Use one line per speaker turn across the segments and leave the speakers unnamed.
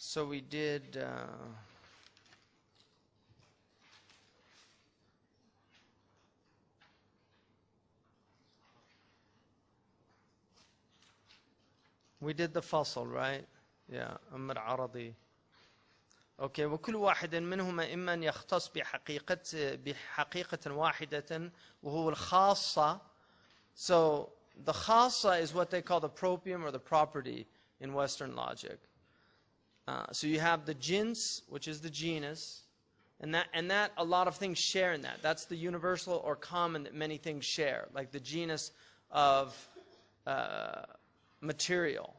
So we did the fasl, right? Yeah, أمر عرضي. Okay, وكل واحد منهما إما أن يختص بحقيقة واحدة وهو الخاصة. So the Khasa is what they call the proprium or the property in Western logic. So you have the jins, which is the genus, and that a lot of things share in that. That's the universal or common that many things share, like the genus of material.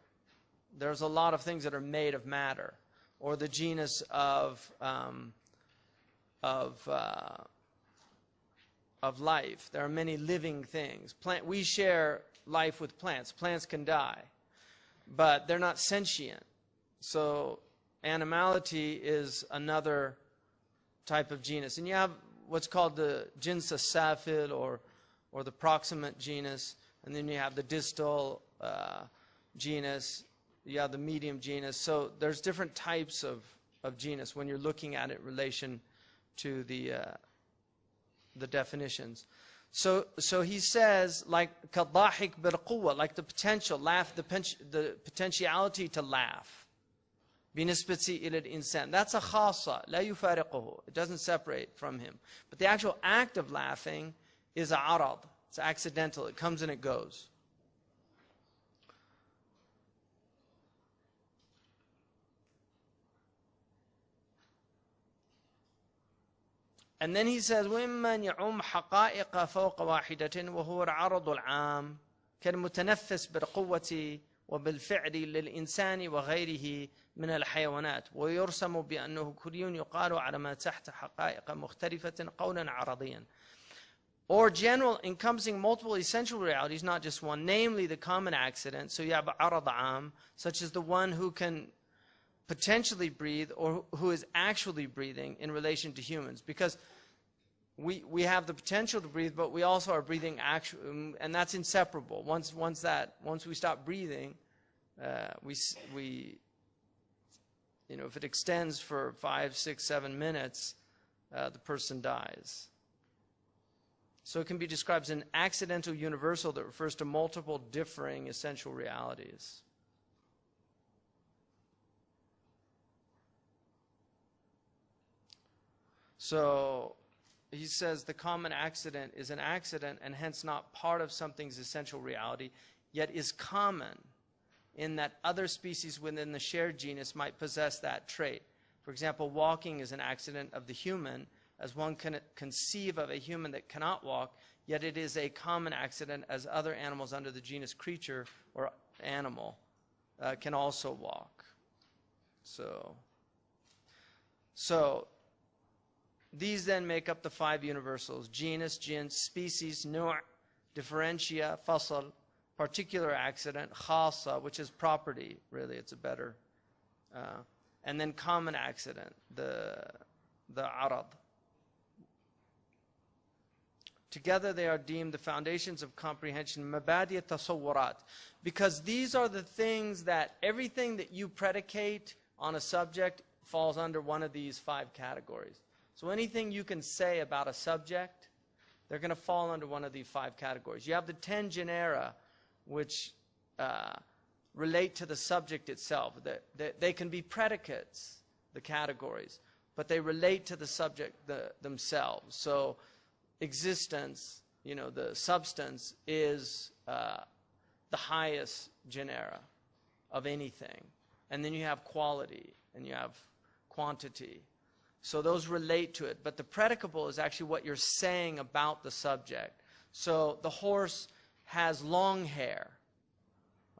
There's a lot of things that are made of matter, or the genus of life. There are many living things. We share life with plants. Plants can die, but they're not sentient. So animality is another type of genus. And you have what's called the jins as-safil, or the proximate genus, and then you have the distal genus, you have the medium genus. So there's different types of genus when you're looking at it in relation to the definitions. So he says, like كالضاحك بالقوة, like the potential, laugh, the potentiality to laugh. بنسبة إلى الإنسان. That's a khasa, لا يفارقه. It doesn't separate from him. But the actual act of laughing is a arad. It's accidental. It comes and it goes. And then he says, وَإِمَّنْ يَعُمْ حَقَائِقَ فَوْقَ وَاحِدَةٍ وَهُوَ الْعَرَضُ الْعَامِ كَالْمُتَنَفِّسِ بِالْقُوَّةِ وَبِالْفِعْلِ لِلْإِنسَانِ وَغَيْرِهِ مِنَ الْحَيَوَانَاتِ وَيُرْسَمُ بِأَنَّهُ كُلِّيٌّ يُقَالُ عَلَى مَا تَحْتَ حَقَائِقَ مُخْتَلِفَةٍ قَوْلًا عَرَضِيًّا. Or general, encompassing multiple essential realities, not just one, namely the common accident. So you have عَرَض عَام, such as the one who can potentially breathe or who is actually breathing in relation to humans, because we have the potential to breathe, but we also are breathing actually, and that's inseparable. Once we stop breathing, we if it extends for 5, 6, 7 minutes, the person dies. So it can be described as an accidental universal that refers to multiple differing essential realities. So he says the common accident is an accident and hence not part of something's essential reality, yet is common in that other species within the shared genus might possess that trait. For example, walking is an accident of the human, as one can conceive of a human that cannot walk, yet it is a common accident as other animals under the genus creature or animal can also walk. So these then make up the 5 universals: genus, jins, species, nu', differentia, fasl, particular accident, khasa, which is property, really, it's a better, and then common accident, the arad. Together they are deemed the foundations of comprehension, mabadi tasawwarat, because these are the things that everything that you predicate on a subject falls under one of these 5 categories. So anything you can say about a subject, they're going to fall under one of these 5 categories. You have the 10 genera, which relate to the subject itself. They can be predicates, the categories, but they relate to the subject themselves. So existence, the substance is the highest genera of anything. And then you have quality and you have quantity. So those relate to it. But the predicable is actually what you're saying about the subject. So the horse has long hair.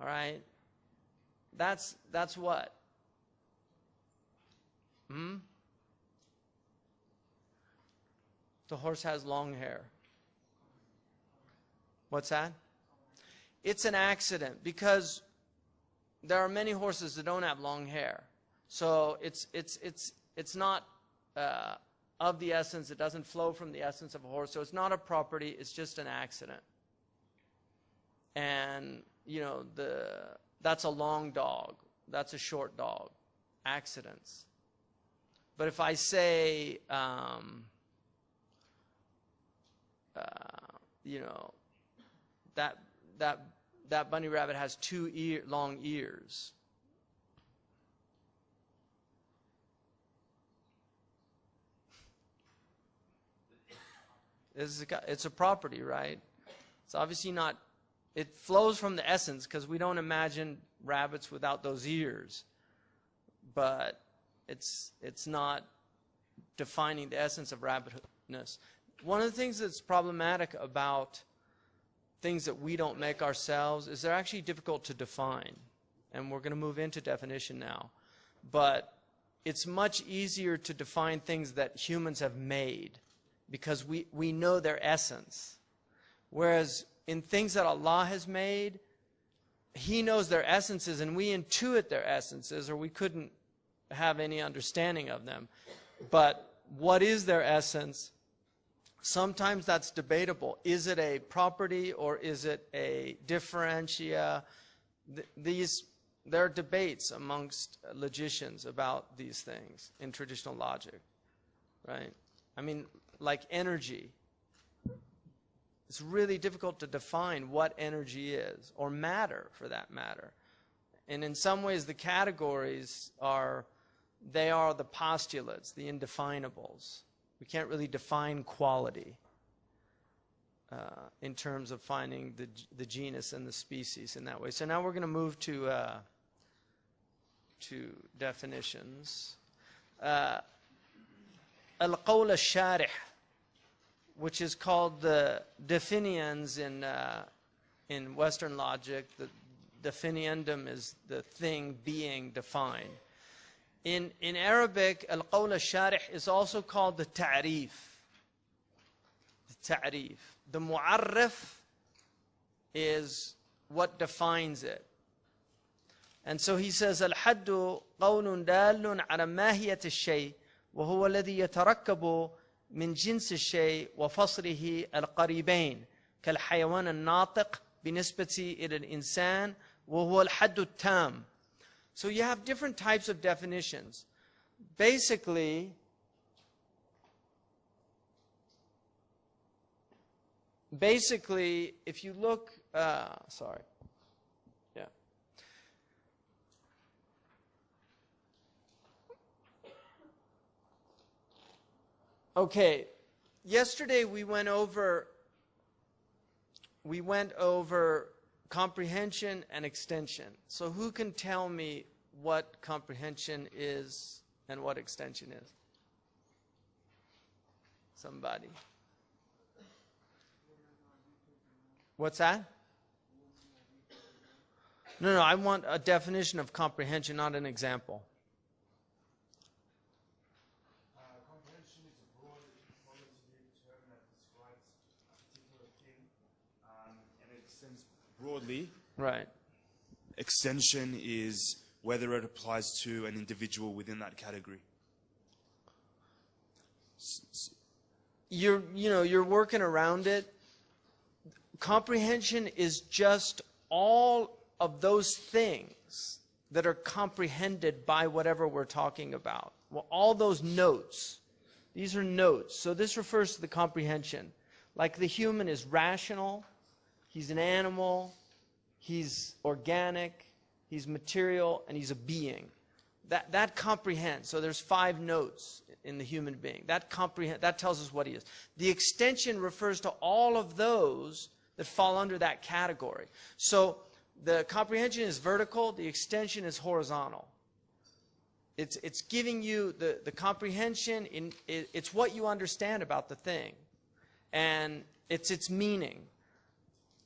All right? That's what? The horse has long hair. What's that? It's an accident, because there are many horses that don't have long hair. So it's not of the essence. It doesn't flow from the essence of a horse. So it's not a property. It's just an accident. And that's a long dog. That's a short dog. accidents. But if I say, you know, that bunny rabbit has two long ears. It's a property, right? It's obviously not, it flows from the essence because we don't imagine rabbits without those ears. But it's not defining the essence of rabbitness. One of the things that's problematic about things that we don't make ourselves is they're actually difficult to define. And we're going to move into definition now. But it's much easier to define things that humans have made because we know their essence. Whereas in things that Allah has made, He knows their essences and we intuit their essences, or we couldn't have any understanding of them. But what is their essence? Sometimes that's debatable. Is it a property or is it a differentia? There are debates amongst logicians about these things in traditional logic, right? I mean, like energy. It's really difficult to define what energy is, or matter for that matter. And in some ways the categories are the postulates, the indefinables. We can't really define quality in terms of finding the genus and the species in that way. So now we're going to move to definitions. Al-Qawl al-Sharih, which is called the definians in Western logic. The definiendum is the thing being defined. In Arabic, al-Qawl al-Sharih is also called the ta'rif. The ta'rif. The mu'arrif is what defines it. And so he says, al-haddu qawlun dalun ala mahiyat al-shay, wa huwa alladhi yatarakkabu من جنس الشيء وفصله القريبين كالحيوان الناطق بالنسبة إلى الإنسان وهو الحد التام. So you have different types of definitions. Basically, if you look, Okay, yesterday we went over comprehension and extension. So who can tell me what comprehension is and what extension is? Somebody. What's that? No, I want a definition of comprehension, not an example.
Broadly,
right.
Extension is whether it applies to an individual within that category.
You're working around it. Comprehension is just all of those things that are comprehended by whatever we're talking about. Well, all those notes. These are notes. So this refers to the comprehension. Like the human is rational. He's an animal, he's organic, he's material, and he's a being. That comprehends. So there's 5 notes in the human being. That tells us what he is. The extension refers to all of those that fall under that category. So the comprehension is vertical, the extension is horizontal. It's giving you the comprehension, it's what you understand about the thing. And it's its meaning.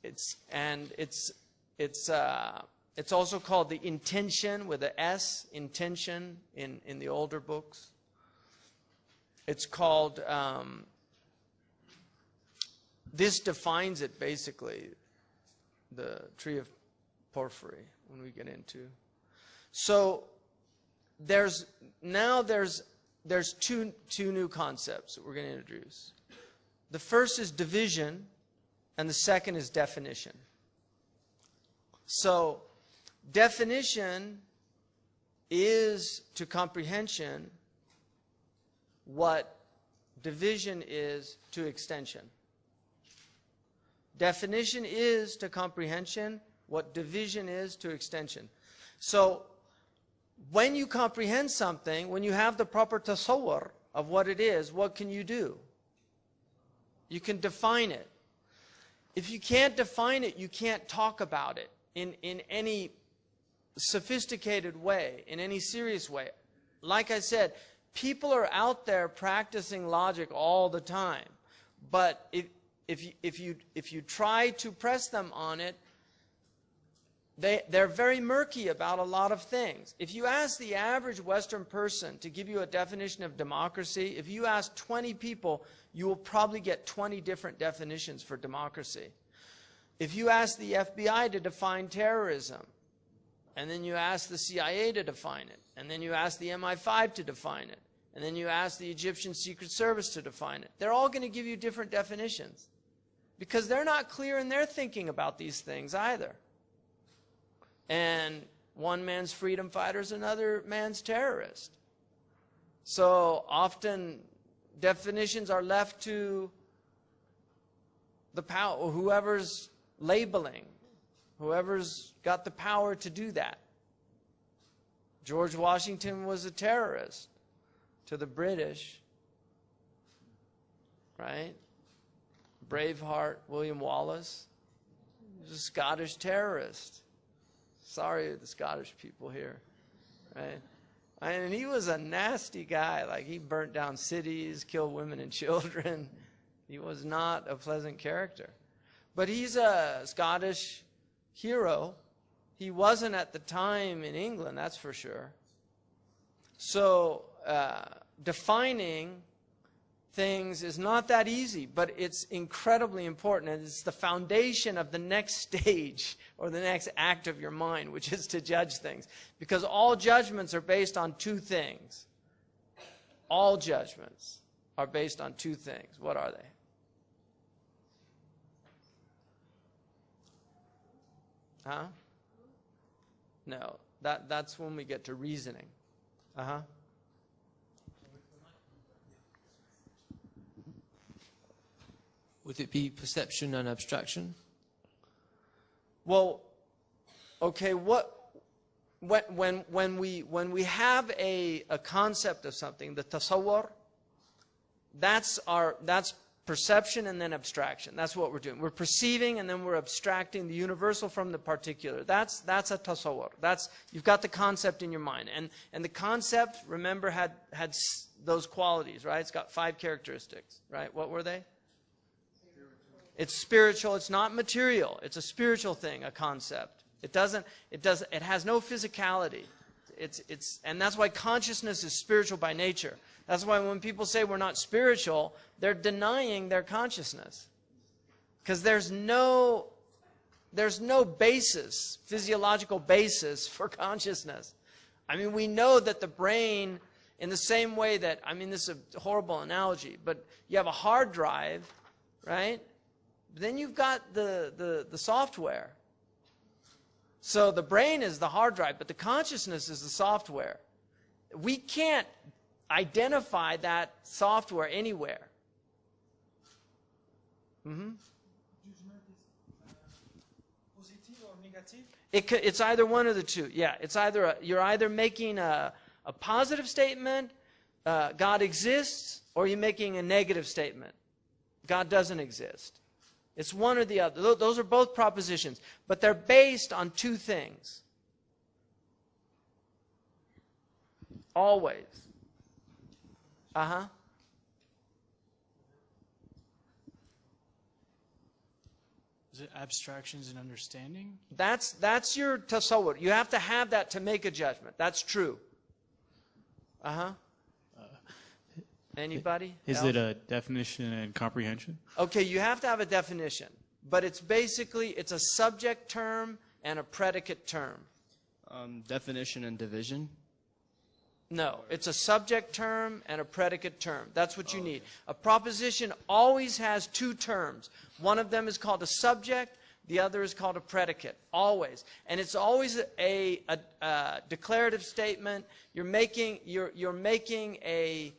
It's also called the intention with an S, intention in the older books. It's called, this defines it basically, the tree of porphyry when we get into. So there's two new concepts that we're going to introduce. The first is division. And the second is definition. So definition is to comprehension what division is to extension. Definition is to comprehension what division is to extension. So when you comprehend something, when you have the proper tasawwur of what it is, what can you do? You can define it. If you can't define it, you can't talk about it in any sophisticated way, in any serious way. Like I said, people are out there practicing logic all the time. But if you try to press them on it, they're very murky about a lot of things. If you ask the average Western person to give you a definition of democracy, if you ask 20 people, you will probably get 20 different definitions for democracy. If you ask the FBI to define terrorism, and then you ask the CIA to define it, and then you ask the MI5 to define it, and then you ask the Egyptian Secret Service to define it, they're all going to give you different definitions because they're not clear in their thinking about these things either. And one man's freedom fighter is another man's terrorist. So often definitions are left to the power, whoever's labeling, whoever's got the power to do that. George Washington was a terrorist to the British, right? Braveheart, William Wallace, he was a Scottish terrorist. Sorry, the Scottish people here, right? And he was a nasty guy. Like, he burnt down cities, killed women and children. He was not a pleasant character. But he's a Scottish hero. He wasn't at the time in England, that's for sure. So defining things is not that easy, but it's incredibly important, and it's the foundation of the next stage or the next act of your mind, which is to judge things. Because all judgments are based on two things. All judgments are based on two things. What are they? Huh? No, that's when we get to reasoning. Uh-huh.
Would it be perception and abstraction?
Well, okay, when we have a concept of something, the tasawwur, that's perception and then abstraction. That's what we're doing. We're perceiving and then we're abstracting the universal from the particular. That's a tasawwur. You've got the concept in your mind, and the concept, remember, had those qualities, right? It's got 5 characteristics, right? What were they? It's spiritual. It's not material. It's a spiritual thing, a concept. It has no physicality. And that's why consciousness is spiritual by nature. That's why when people say we're not spiritual, they're denying their consciousness. Because there's no basis, physiological basis for consciousness. I mean, we know that the brain, in the same way that, I mean, this is a horrible analogy, but you have a hard drive, right? Then you've got the software. So the brain is the hard drive, but the consciousness is the software. We can't identify that software anywhere. Mm-hmm.
Judgment is positive or negative?
It's either one of the two. Yeah, it's either you're either making a positive statement, God exists, or you're making a negative statement, God doesn't exist. It's one or the other. Those are both propositions, but they're based on two things. Always. Uh-huh.
Is it abstractions and understanding?
That's your tasawwur. You have to have that to make a judgment. That's true. Uh-huh. Anybody?
Is
else?
it a definition and comprehension?
Okay, you have to have a definition, but it's a subject term and a predicate term.
Definition and division?
No, it's a subject term and a predicate term. That's what you need. A proposition always has two terms. One of them is called a subject, The other is called a predicate, always. And it's always a declarative statement. You're making a,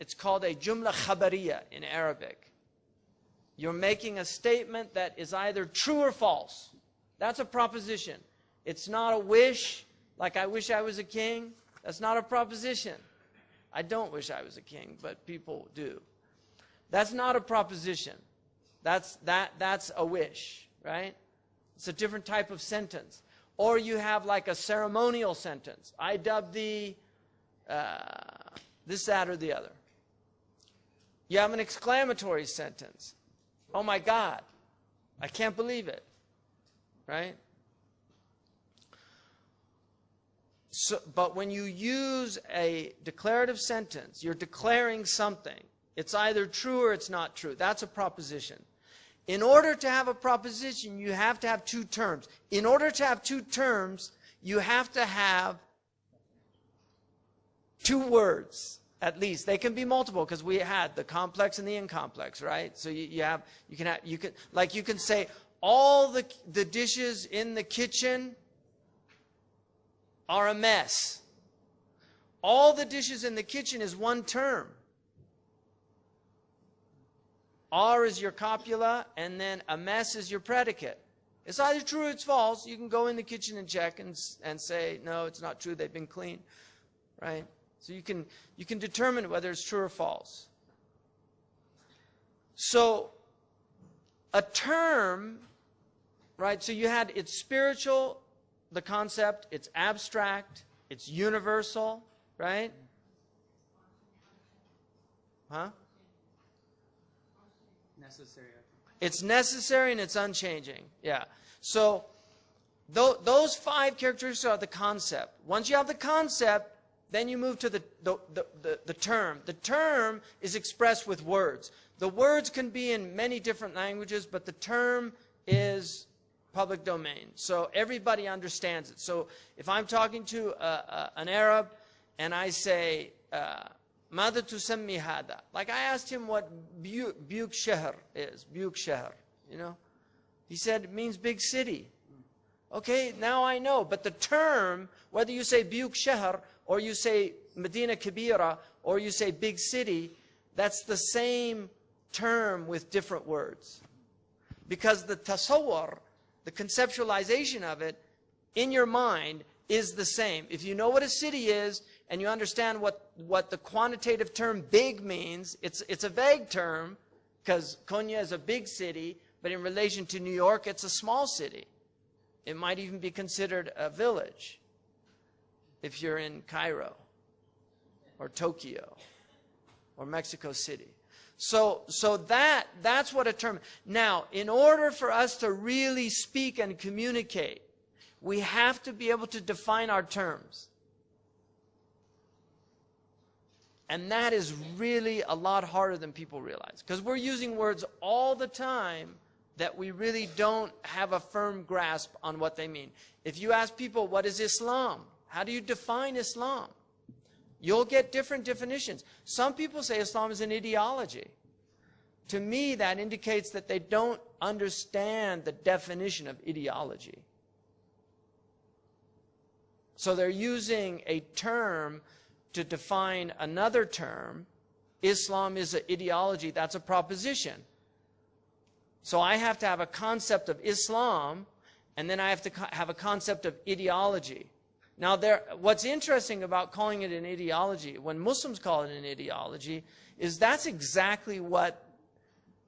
it's called a jumla khabariya in Arabic. You're making a statement that is either true or false. That's a proposition. It's not a wish, like I wish I was a king. That's not a proposition. I don't wish I was a king, but people do. That's not a proposition. That's a wish, right? It's a different type of sentence. Or you have like a ceremonial sentence. I dub thee this, that, or the other. You have an exclamatory sentence. Oh my God, I can't believe it, right? So, but when you use a declarative sentence, you're declaring something. It's either true or it's not true. That's a proposition. In order to have a proposition, you have to have two terms. In order to have two terms, you have to have two words, at least. They can be multiple, because we had the complex and the incomplex, right? So you can say all the dishes in the kitchen are a mess. All the dishes in the kitchen is one term. Are is your copula, and then a mess is your predicate. It's either true or it's false. You can go in the kitchen and check and say, no, it's not true, they've been cleaned, right? So you can determine whether it's true or false. So a term, right, so you had it's spiritual, the concept, it's abstract, it's universal, right? Huh?
Necessary.
It's necessary and it's unchanging. Yeah. So those five characteristics are the concept. Once you have the concept, then you move to the term. The term is expressed with words. The words can be in many different languages, but the term is public domain. So everybody understands it. So if I'm talking to an Arab and I say, ماذا تسمي هذا? Like I asked him what Buk Shahr is. Buk Shahr, you know? He said it means big city. Okay, now I know. But the term, whether you say Buk Shahr or you say Medina Kabira or you say big city, that's the same term with different words. Because the tasawwur, the conceptualization of it in your mind is the same. If you know what a city is and you understand what the quantitative term big means, it's a vague term because Konya is a big city, but in relation to New York, it's a small city. It might even be considered a village if you're in Cairo or Tokyo or Mexico City. So that's what a term. Now, in order for us to really speak and communicate, we have to be able to define our terms. And that is really a lot harder than people realize. Because we're using words all the time that we really don't have a firm grasp on what they mean. If you ask people, what is Islam? How do you define Islam? You'll get different definitions. Some people say Islam is an ideology. To me, that indicates that they don't understand the definition of ideology. So they're using a term to define another term. Islam is an ideology. That's a proposition. So I have to have a concept of Islam, and then I have to have a concept of ideology. Now, what's interesting about calling it an ideology, when Muslims call it an ideology, is that's exactly what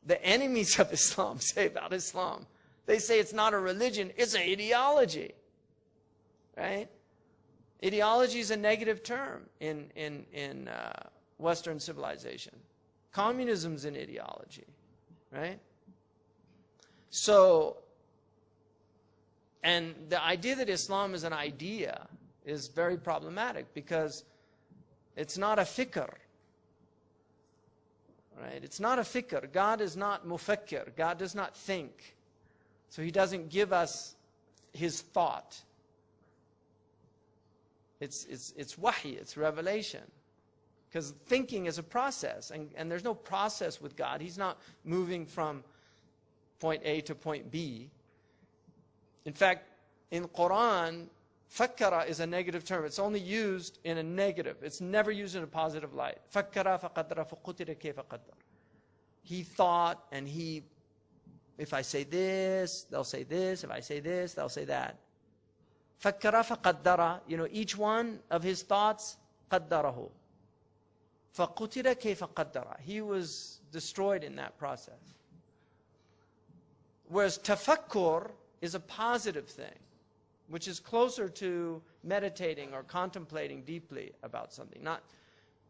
the enemies of Islam say about Islam. They say it's not a religion, it's an ideology. Right? Ideology is a negative term in Western civilization. Communism is an ideology. Right? So, and the idea that Islam is an idea is very problematic because it's not a fikr. Right? It's not a fikr. God is not mufakkir. God does not think. So He doesn't give us His thought. It's wahi, it's revelation. Because thinking is a process, and there's no process with God. He's not moving from point A to point B. In fact, in Quran, fakkara is a negative term. It's only used in a negative. It's never used in a positive light. Fakkara faqaddara faqutira kayfa qaddar. He thought, and he, if I say this, they'll say this. If I say this, they'll say that. Fakkara faqaddara, each one of his thoughts, qaddarahu. Faqutira kayfa qaddara. He was destroyed in that process. Whereas tafakkur is a positive thing, which is closer to meditating or contemplating deeply about something. Not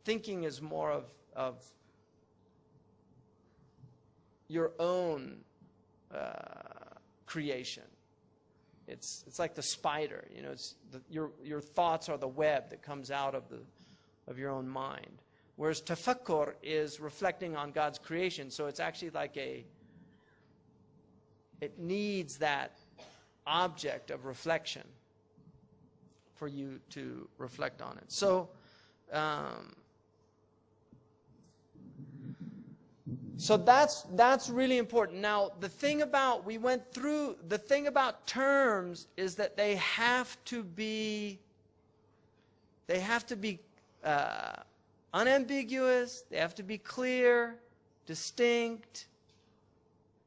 thinking is more of your own creation. It's like the spider, your thoughts are the web that comes out of your own mind. Whereas tafakkur is reflecting on God's creation, so it's actually like it needs that object of reflection for you to reflect on it. So, so that's really important. Now, the thing about terms is that they have to be unambiguous. They have to be clear, distinct.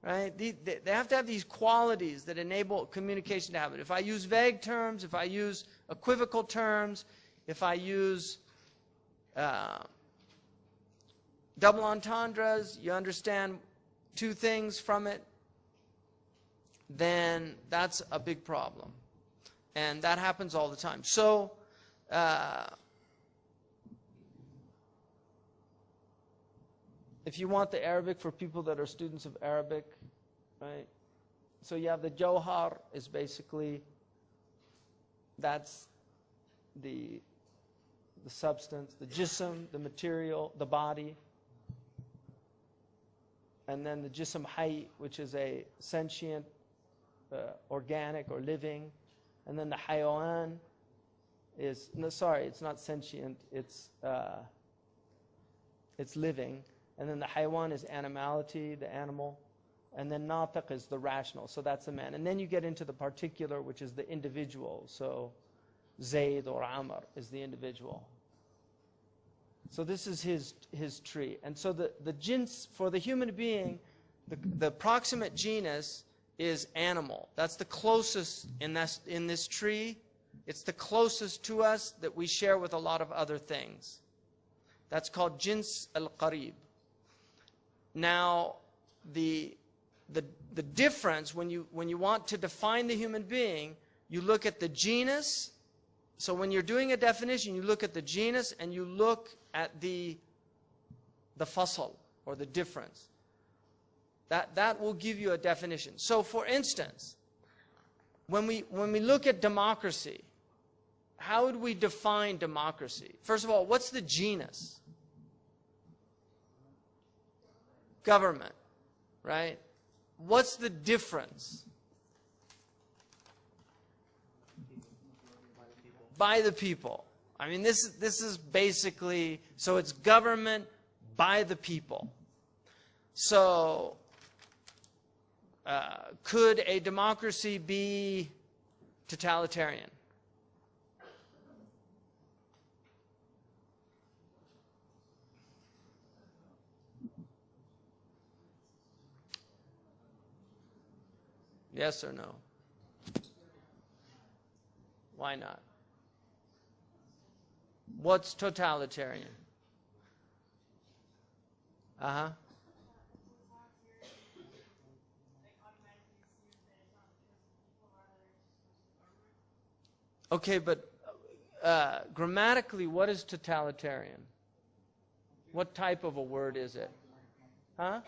Right? They have to have these qualities that enable communication to happen. If I use vague terms, if I use equivocal terms, if I use double entendres, you understand two things from it, then that's a big problem. And that happens all the time. So, if you want the Arabic for people that are students of Arabic, right? So you have the Jawhar is basically, that's the substance, the Jism, the material, the body. And then the Jism Hayy, which is a sentient, organic or living. And then the Hayawan is, no, sorry, it's not sentient, it's living. And then the haywan is animality, the animal. And then natiq is the rational, so that's the man. And then you get into the particular, which is the individual. So Zayd or Amr is the individual. So this is his tree. And so the jins, for the human being, the proximate genus is animal. That's the closest in this tree. It's the closest to us that we share with a lot of other things. That's called jins al-qarib. Now, the difference, when you want to define the human being, you look at the genus. So when you're doing a definition, you look at the genus and you look at the fasl, or the difference. That will give you a definition. So for instance, when we look at democracy, how would we define democracy? First of all, what's the genus? Government, right? What's the difference? By the people. I mean, this is basically, so it's government by the people. So, could a democracy be totalitarian? Yes or no? Why not? What's totalitarian? Uh-huh. Okay, but grammatically, what is totalitarian? What type of a word is it? Huh?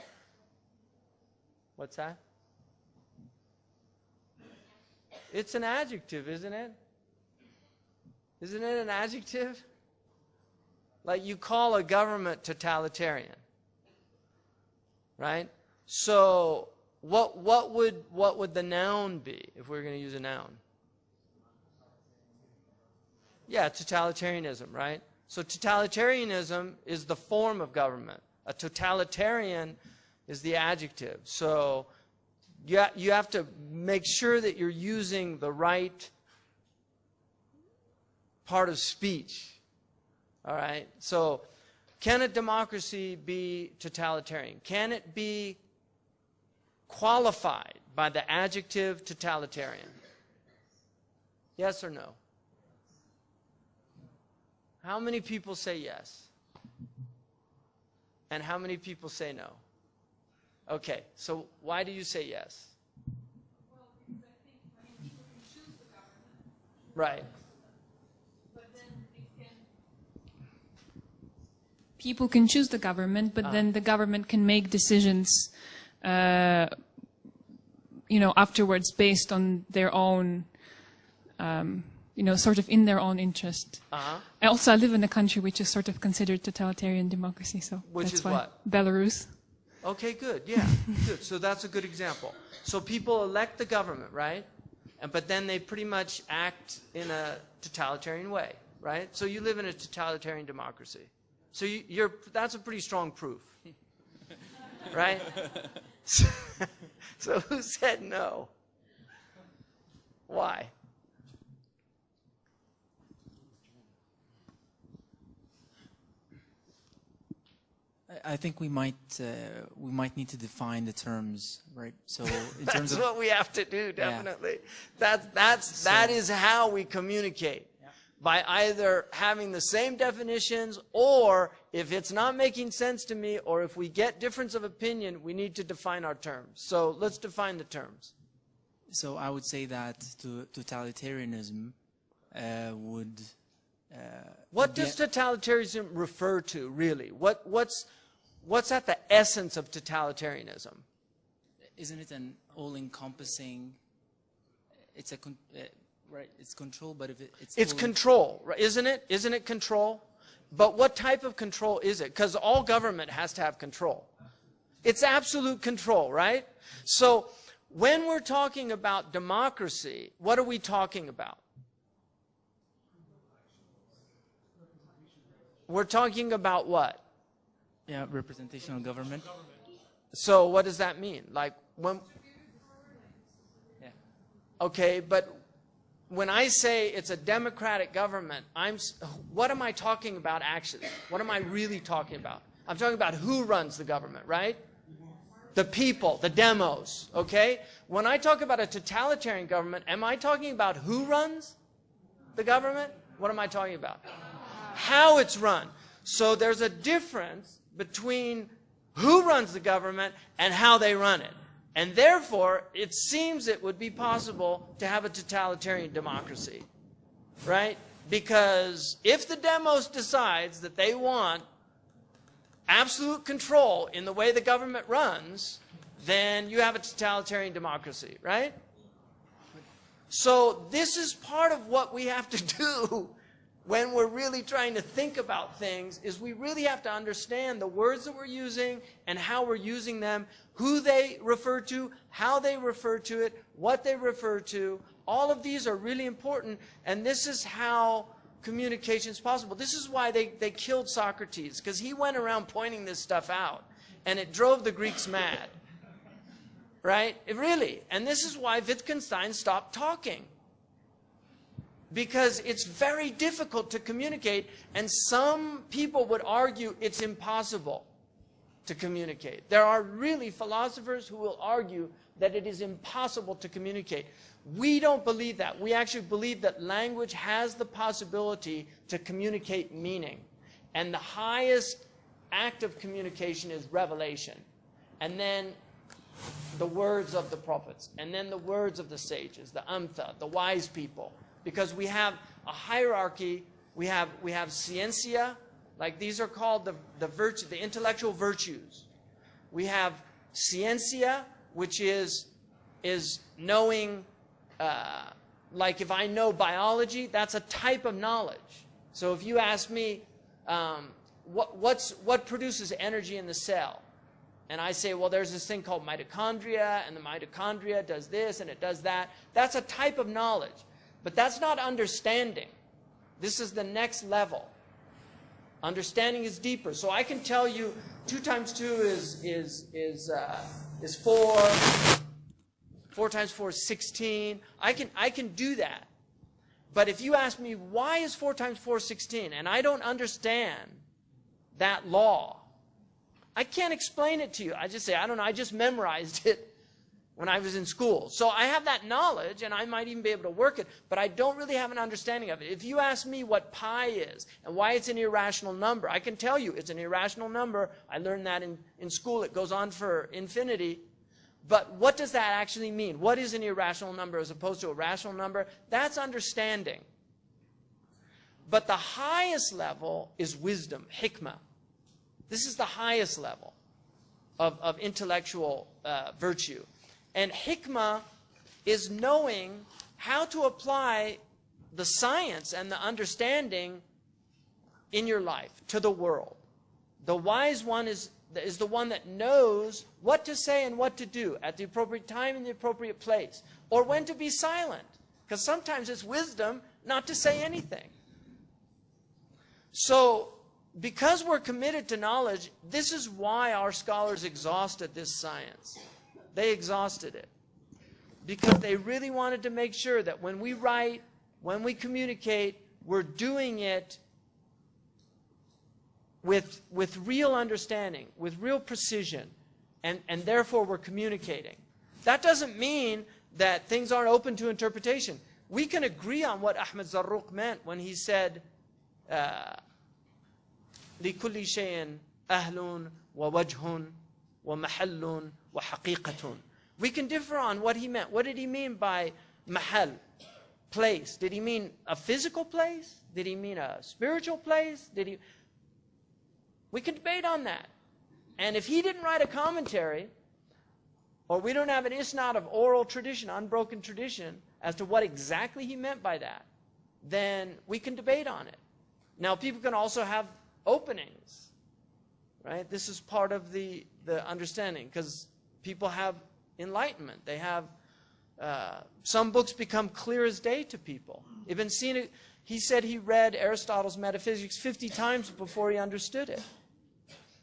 What's that? It's an adjective, isn't it? Isn't it an adjective? Like you call a government totalitarian, right? So what would the noun be if we were going to use a noun? Yeah, totalitarianism, right? So totalitarianism is the form of government. A totalitarian is the adjective. So You have to make sure that you're using the right part of speech. All right? So, can a democracy be totalitarian? Can it be qualified by the adjective totalitarian? Yes or no? How many people say yes? And how many people say no? Okay, so why do you say yes?
Well, because I mean, people can choose the government.
Right.
But then people can choose the government, but then the government can make decisions, afterwards based on their own, sort of in their own interest. I live in a country which is sort of considered totalitarian democracy, so
Which
that's
is
why.
what?
Belarus.
Okay, good. Yeah, good. So that's a good example. So people elect the government, right? But then they pretty much act in a totalitarian way, right? So you live in a totalitarian democracy. So that's a pretty strong proof, right? So who said no? Why?
I think we might need to define the terms, right? So in terms
That's
of
what we have to do, definitely. That is how we communicate. By either having the same definitions, or if it's not making sense to me, or if we get difference of opinion, we need to define our terms. So let's define the terms.
So I would say that totalitarianism would.
What does totalitarianism refer to, really? What's at the essence of totalitarianism?
Isn't it an all-encompassing? It's right. It's control, but if it's
control, right? Isn't it? Isn't it control? But what type of control is it? Because all government has to have control. It's absolute control, right? So when we're talking about democracy, what are we talking about? We're talking about what?
Yeah, representational government.
So what does that mean? Like when?
Yeah.
Okay, but when I say it's a democratic government, what am I talking about actually? What am I really talking about? I'm talking about who runs the government, right? The people, the demos, okay? When I talk about a totalitarian government, am I talking about who runs the government? What am I talking about? How it's run. So there's a difference between who runs the government and how they run it. And therefore, it seems it would be possible to have a totalitarian democracy, right? Because if the demos decides that they want absolute control in the way the government runs, then you have a totalitarian democracy, right? So this is part of what we have to do when we're really trying to think about things, is we really have to understand the words that we're using and how we're using them, who they refer to, how they refer to it, what they refer to. All of these are really important, and this is how communication is possible. This is why they killed Socrates, because he went around pointing this stuff out, and it drove the Greeks mad. Right? Really. And this is why Wittgenstein stopped talking. Because it's very difficult to communicate, and some people would argue it's impossible to communicate. There are really philosophers who will argue that it is impossible to communicate. We don't believe that. We actually believe that language has the possibility to communicate meaning. And the highest act of communication is revelation. And then the words of the prophets. And then the words of the sages, the amtha, the wise people. Because we have a hierarchy, we have scientia, like these are called the intellectual virtues. We have scientia, which is knowing, like if I know biology, that's a type of knowledge. So if you ask me, what produces energy in the cell? And I say, well, there's this thing called mitochondria, and the mitochondria does this and it does that. That's a type of knowledge. But that's not understanding. This is the next level. Understanding is deeper. So I can tell you 2 times 2 is 4. 4 times 4 is 16. I can do that. But if you ask me, why is 4 times 4 16? And I don't understand that law, I can't explain it to you. I just say, I don't know, I just memorized it when I was in school. So I have that knowledge, and I might even be able to work it, but I don't really have an understanding of it. If you ask me what pi is and why it's an irrational number, I can tell you it's an irrational number. I learned that in school. It goes on for infinity. But what does that actually mean? What is an irrational number as opposed to a rational number? That's understanding. But the highest level is wisdom, hikmah. This is the highest level of intellectual virtue. And hikmah is knowing how to apply the science and the understanding in your life to the world. The wise one is the one that knows what to say and what to do at the appropriate time in the appropriate place, or when to be silent, because sometimes it's wisdom not to say anything. So because we're committed to knowledge, this is why our scholars exhausted this science. They exhausted it because they really wanted to make sure that when we write, when we communicate, we're doing it with real understanding, with real precision, and therefore we're communicating. That doesn't mean that things aren't open to interpretation. We can agree on what Ahmed Zarruq meant when he said, لِكُلِّ شَيْءٍ أَهْلٌ وَوَجْهٌ وَمَحَلٌ وَحَقِيقَةٌ. We can differ on what he meant. What did he mean by mahal, place? Did he mean a physical place? Did he mean a spiritual place? We can debate on that. And if he didn't write a commentary, or we don't have an isnad of oral tradition, unbroken tradition, as to what exactly he meant by that, then we can debate on it. Now, people can also have openings, right? This is part of the understanding, because people have enlightenment. They have, some books become clear as day to people. Ibn Sina, he said he read Aristotle's Metaphysics 50 times before he understood it.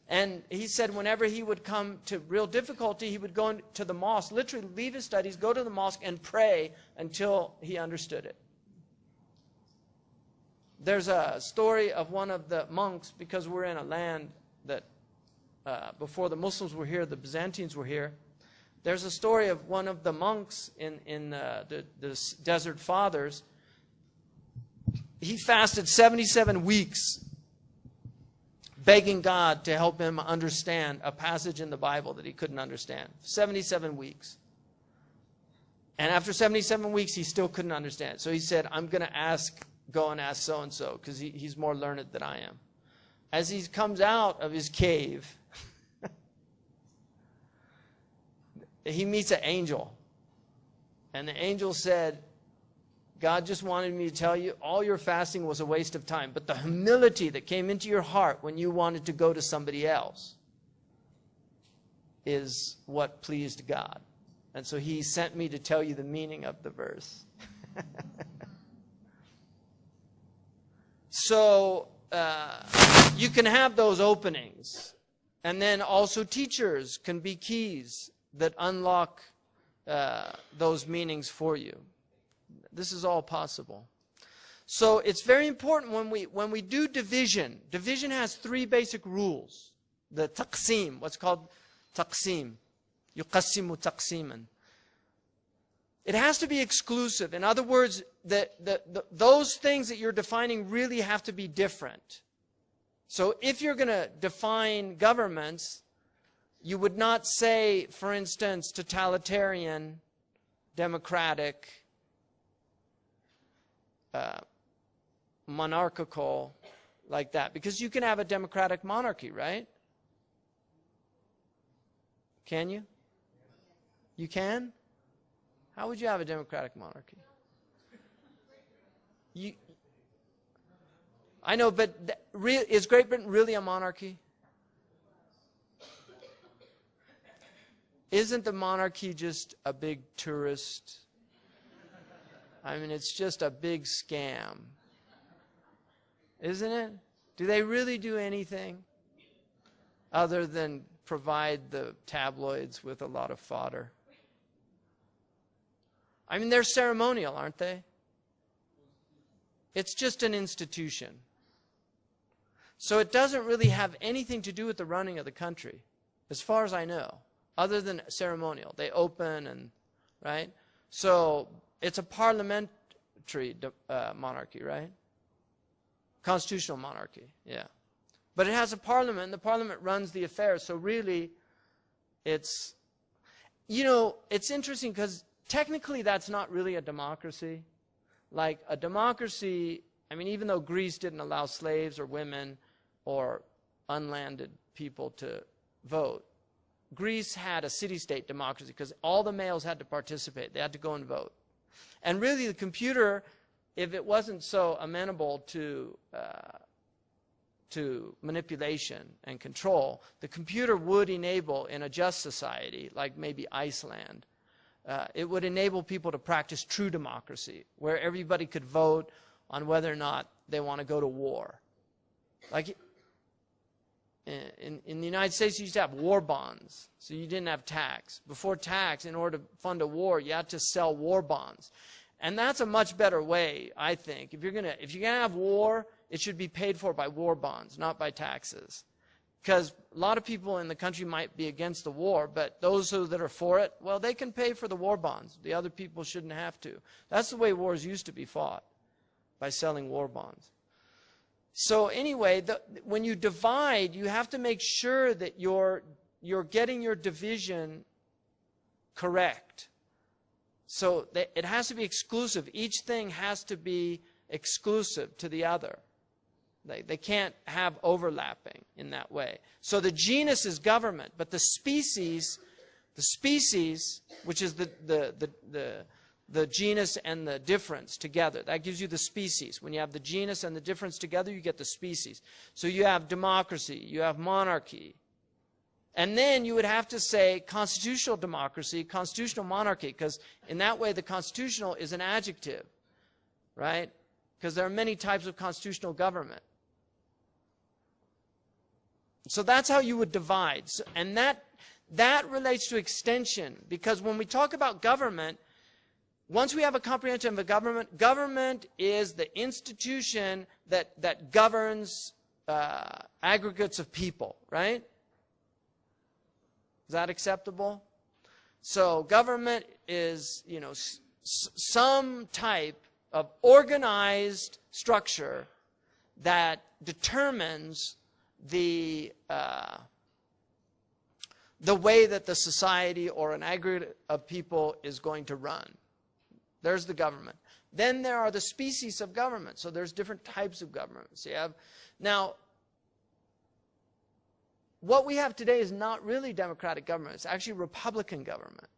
And he said whenever he would come to real difficulty, he would go to the mosque, literally leave his studies, go to the mosque and pray until he understood it. There's a story of one of the monks, because we're in a land that before the Muslims were here, the Byzantines were here. There's a story of one of the monks in the Desert Fathers. He fasted 77 weeks begging God to help him understand a passage in the Bible that he couldn't understand. 77 weeks. And after 77 weeks, he still couldn't understand. So he said, I'm going to go and ask so-and-so, because he's more learned than I am. As he comes out of his cave, he meets an angel. And the angel said, God just wanted me to tell you, all your fasting was a waste of time. But the humility that came into your heart when you wanted to go to somebody else is what pleased God. And so he sent me to tell you the meaning of the verse. So you can have those openings. And then also teachers can be keys that unlock those meanings for you. This is all possible. So it's very important when we do division. Division has 3 basic rules. The taqsim, what's called taqsim. Yuqassimu taqsiman. It has to be exclusive. In other words, those things that you're defining really have to be different. So if you're going to define governments, you would not say, for instance, totalitarian, democratic, monarchical, like that. Because you can have a democratic monarchy, right? Can you? You can? How would you have a democratic monarchy? I know, but is Great Britain really a monarchy? Isn't the monarchy just a big tourist? I mean, it's just a big scam. Isn't it? Do they really do anything other than provide the tabloids with a lot of fodder? I mean, they're ceremonial, aren't they? It's just an institution. So it doesn't really have anything to do with the running of the country, as far as I know, other than ceremonial. They open and, right? So it's a parliamentary monarchy, right? Constitutional monarchy, yeah. But it has a parliament, and the parliament runs the affairs. So really, it's, you know, it's interesting because technically that's not really a democracy. Like a democracy, I mean, even though Greece didn't allow slaves or women or unlanded people to vote, Greece had a city-state democracy because all the males had to participate. They had to go and vote. And really the computer, if it wasn't so amenable to manipulation and control, the computer would enable, in a just society, like maybe Iceland, it would enable people to practice true democracy, where everybody could vote on whether or not they want to go to war. Like in the United States, you used to have war bonds, so you didn't have tax. Before tax, in order to fund a war, you had to sell war bonds. And that's a much better way, I think. If you're gonna have war, it should be paid for by war bonds, not by taxes. Because a lot of people in the country might be against the war, but those that are for it, well, they can pay for the war bonds. The other people shouldn't have to. That's the way wars used to be fought, by selling war bonds. So anyway, when you divide, you have to make sure that you're getting your division correct. So it has to be exclusive. Each thing has to be exclusive to the other. They can't have overlapping in that way. So the genus is government, but the species, which is the genus and the difference together, that gives you the species. When you have the genus and the difference together, you get the species. So you have democracy, you have monarchy. And then you would have to say constitutional democracy, constitutional monarchy, because in that way the constitutional is an adjective, right? Because there are many types of constitutional government. So that's how you would divide. And that relates to extension, because when we talk about government, once we have a comprehension of a government, government is the institution that governs aggregates of people, right? Is that acceptable? So government is, you know, some type of organized structure that determines the way that the society or an aggregate of people is going to run. There's the government. Then there are the species of government. So there's different types of governments. You have, now, what we have today is not really democratic government. It's actually Republican government.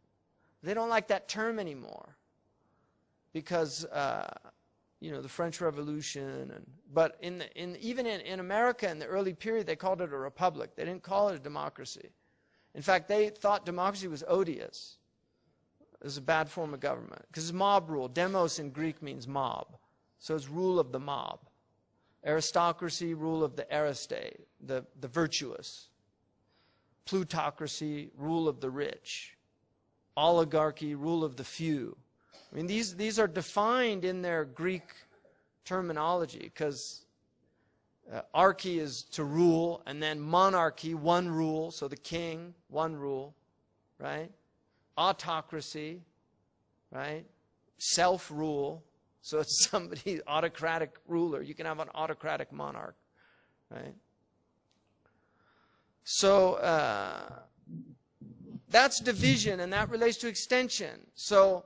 They don't like that term anymore because, you know, the French Revolution. But even in America in the early period, they called it a republic. They didn't call it a democracy. In fact, they thought democracy was odious. It was a bad form of government because it's mob rule. Demos in Greek means mob. So it's rule of the mob. Aristocracy, rule of the aristei, the virtuous. Plutocracy, rule of the rich. Oligarchy, rule of the few. I mean, these are defined in their Greek terminology because archy is to rule, and then monarchy, one rule, so the king, one rule, right? Autocracy, right? Self-rule, so it's somebody, autocratic ruler. You can have an autocratic monarch, right? So that's division, and that relates to extension. So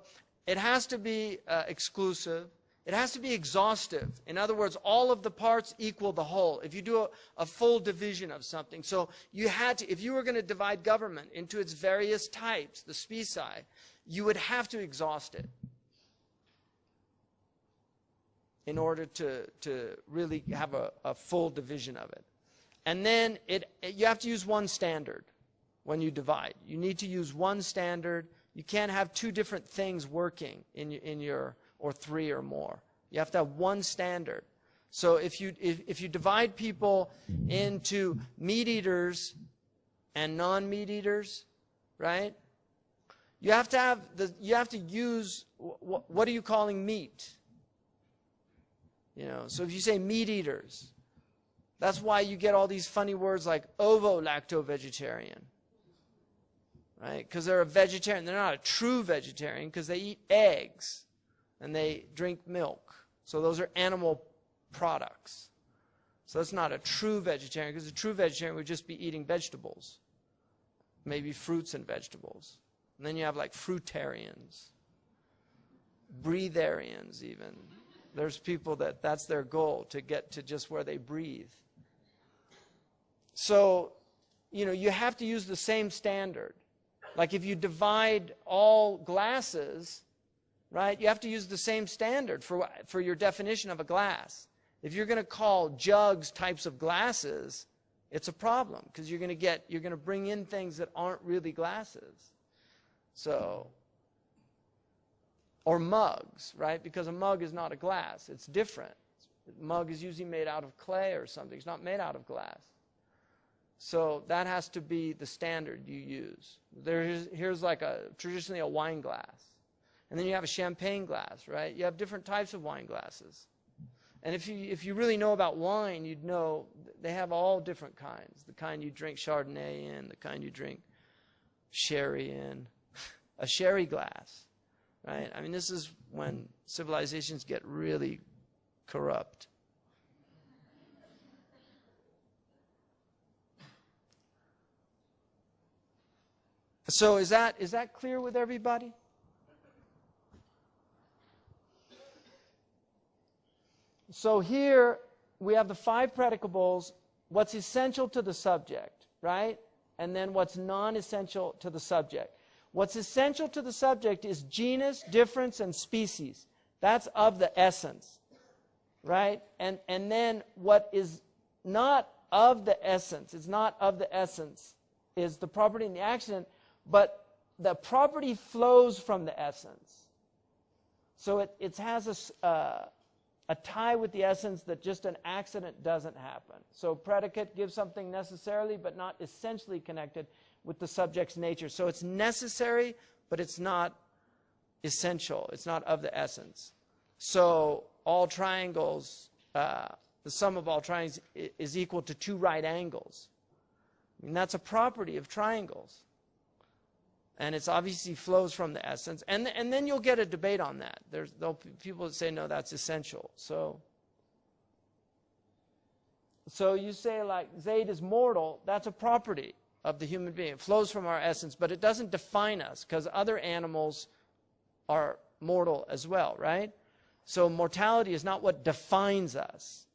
it has to be exclusive. It has to be exhaustive. In other words, all of the parts equal the whole. If you do a full division of something. So you had to, if you were going to divide government into its various types, the speci, you would have to exhaust it in order to really have a full division of it. And then you have to use one standard when you divide. You need to use one standard. You can't have two different things working in your or three or more. You have to have one standard. So if you divide people into meat eaters and non-meat eaters, right? You have to have you have to use, what are you calling meat? You know, so if you say meat eaters, that's why you get all these funny words like ovo-lacto-vegetarian. Right? Because they're a vegetarian. They're not a true vegetarian because they eat eggs and they drink milk. So those are animal products. So that's not a true vegetarian, because a true vegetarian would just be eating vegetables. Maybe fruits and vegetables. And then you have like fruitarians, breatharians even. There's people that's their goal, to get to just where they breathe. So, you know, you have to use the same standard. Like if you divide all glasses, right, you have to use the same standard for your definition of a glass. If you're going to call jugs types of glasses, it's a problem, because you're going to bring in things that aren't really glasses. So, or mugs, right? Because a mug is not a glass. It's different. A mug is usually made out of clay or something. It's not made out of glass. So that has to be the standard you use. Here's like traditionally a wine glass. And then you have a champagne glass, right? You have different types of wine glasses. And if you really know about wine, you'd know they have all different kinds. The kind you drink Chardonnay in, the kind you drink sherry in. A sherry glass, right? I mean, this is when civilizations get really corrupt. So is that clear with everybody? So here we have the 5 predicables, what's essential to the subject, right? And then what's non-essential to the subject. What's essential to the subject is genus, difference, and species. That's of the essence, right? And then what is not of the essence, it's not of the essence, is the property and the accident, but the property flows from the essence. So it has a tie with the essence that just an accident doesn't happen. So predicate gives something necessarily but not essentially connected with the subject's nature. So it's necessary, but it's not essential. It's not of the essence. So all triangles, the sum of all triangles is equal to 2 right angles. And that's a property of triangles. And it's obviously flows from the essence. And then you'll get a debate on that. There'll be people that say, no, that's essential. So you say like Zayd is mortal, that's a property of the human being. It flows from our essence, but it doesn't define us, because other animals are mortal as well, right? So mortality is not what defines us,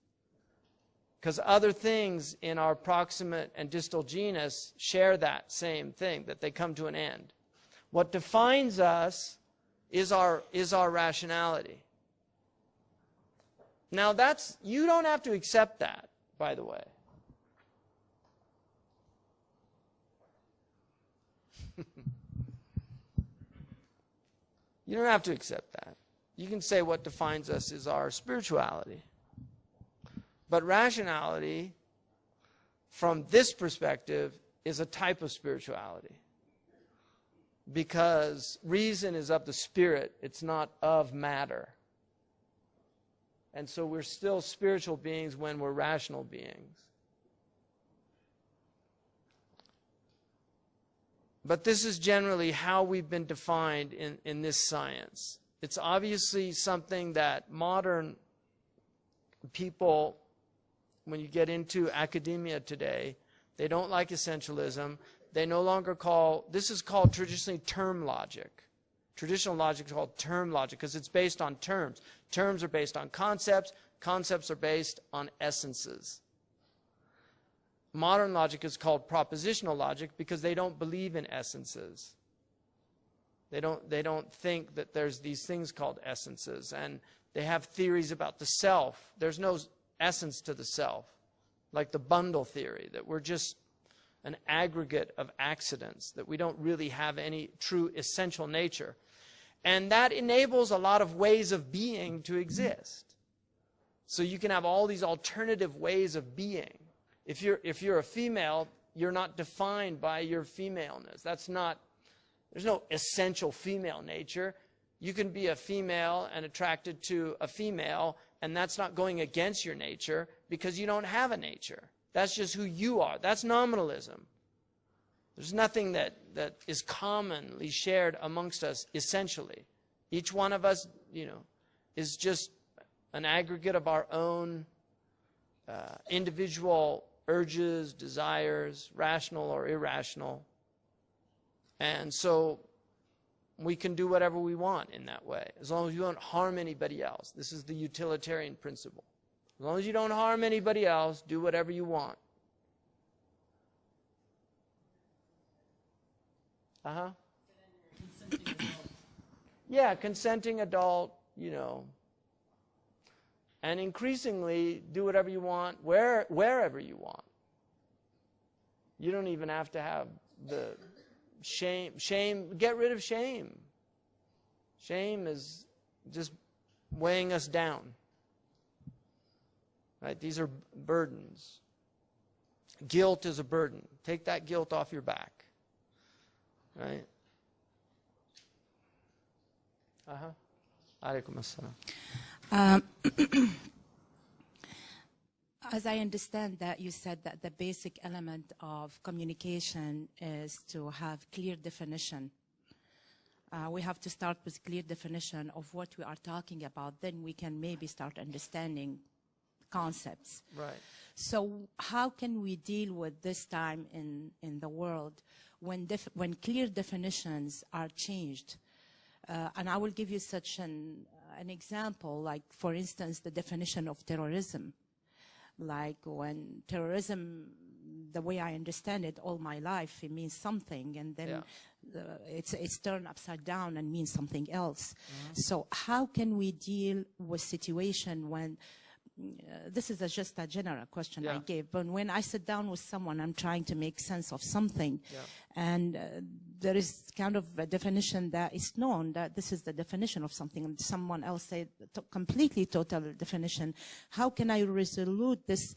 because other things in our proximate and distal genus share that same thing, that they come to an end. What defines us is our rationality. Now you don't have to accept that, by the way. You don't have to accept that. You can say what defines us is our spirituality. But rationality, from this perspective, is a type of spirituality. Because reason is of the spirit, it's not of matter. And so we're still spiritual beings when we're rational beings. But this is generally how we've been defined in this science. It's obviously something that modern people, when you get into academia today, they don't like essentialism. They no longer this is called traditionally term logic. Traditional logic is called term logic because it's based on terms. Terms are based on concepts. Concepts are based on essences. Modern logic is called propositional logic because they don't believe in essences. They don't think that there's these things called essences, and they have theories about the self. There's no essence to the self, like the bundle theory, that we're just an aggregate of accidents, that we don't really have any true essential nature. And that enables a lot of ways of being to exist. So you can have all these alternative ways of being. If you're a female, you're not defined by your femaleness. That's not There's no essential female nature. You can be a female and attracted to a female, and that's not going against your nature because you don't have a nature. That's just who you are. That's nominalism. There's nothing that is commonly shared amongst us essentially. Each one of us, is just an aggregate of our own individual urges, desires, rational or irrational. And so we can do whatever we want in that way, as long as you don't harm anybody else. This is the utilitarian principle. As long as you don't harm anybody else, do whatever you want. Yeah, consenting adult, and increasingly do whatever you want, wherever you want. You don't even have to have the shame, get rid of shame. Shame is just weighing us down. Right? These are burdens. Guilt is a burden. Take that guilt off your back. Right? Alaikum assalam.
As I understand that, you said that the basic element of communication is to have clear definition. We have to start with clear definition of what we are talking about. Then we can maybe start understanding concepts.
Right.
So how can we deal with this time in the world when clear definitions are changed? And I will give you such an example, like, for instance, the definition of terrorism. Like, when terrorism, the way I understand it all my life, it means something, and then it's turned upside down and means something else. So how can we deal with situation when, this is just a general question I gave, but when I sit down with someone, I'm trying to make sense of something, and there is kind of a definition that is known, that this is the definition of something, and someone else said completely total definition. How can I resolve this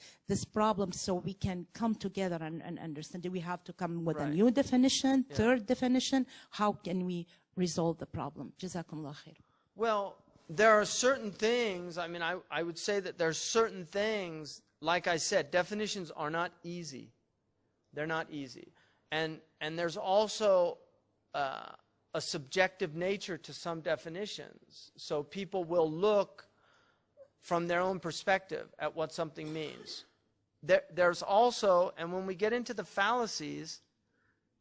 problem so we can come together and understand? Do we have to come with a new definition, third definition? How can we resolve the problem? Jazakumullah khair.
Well, there are certain things, I mean, I would say that there are certain things, like I said, definitions are not easy. They're not easy. And there's also a subjective nature to some definitions. So people will look from their own perspective at what something means. There's also, and when we get into the fallacies,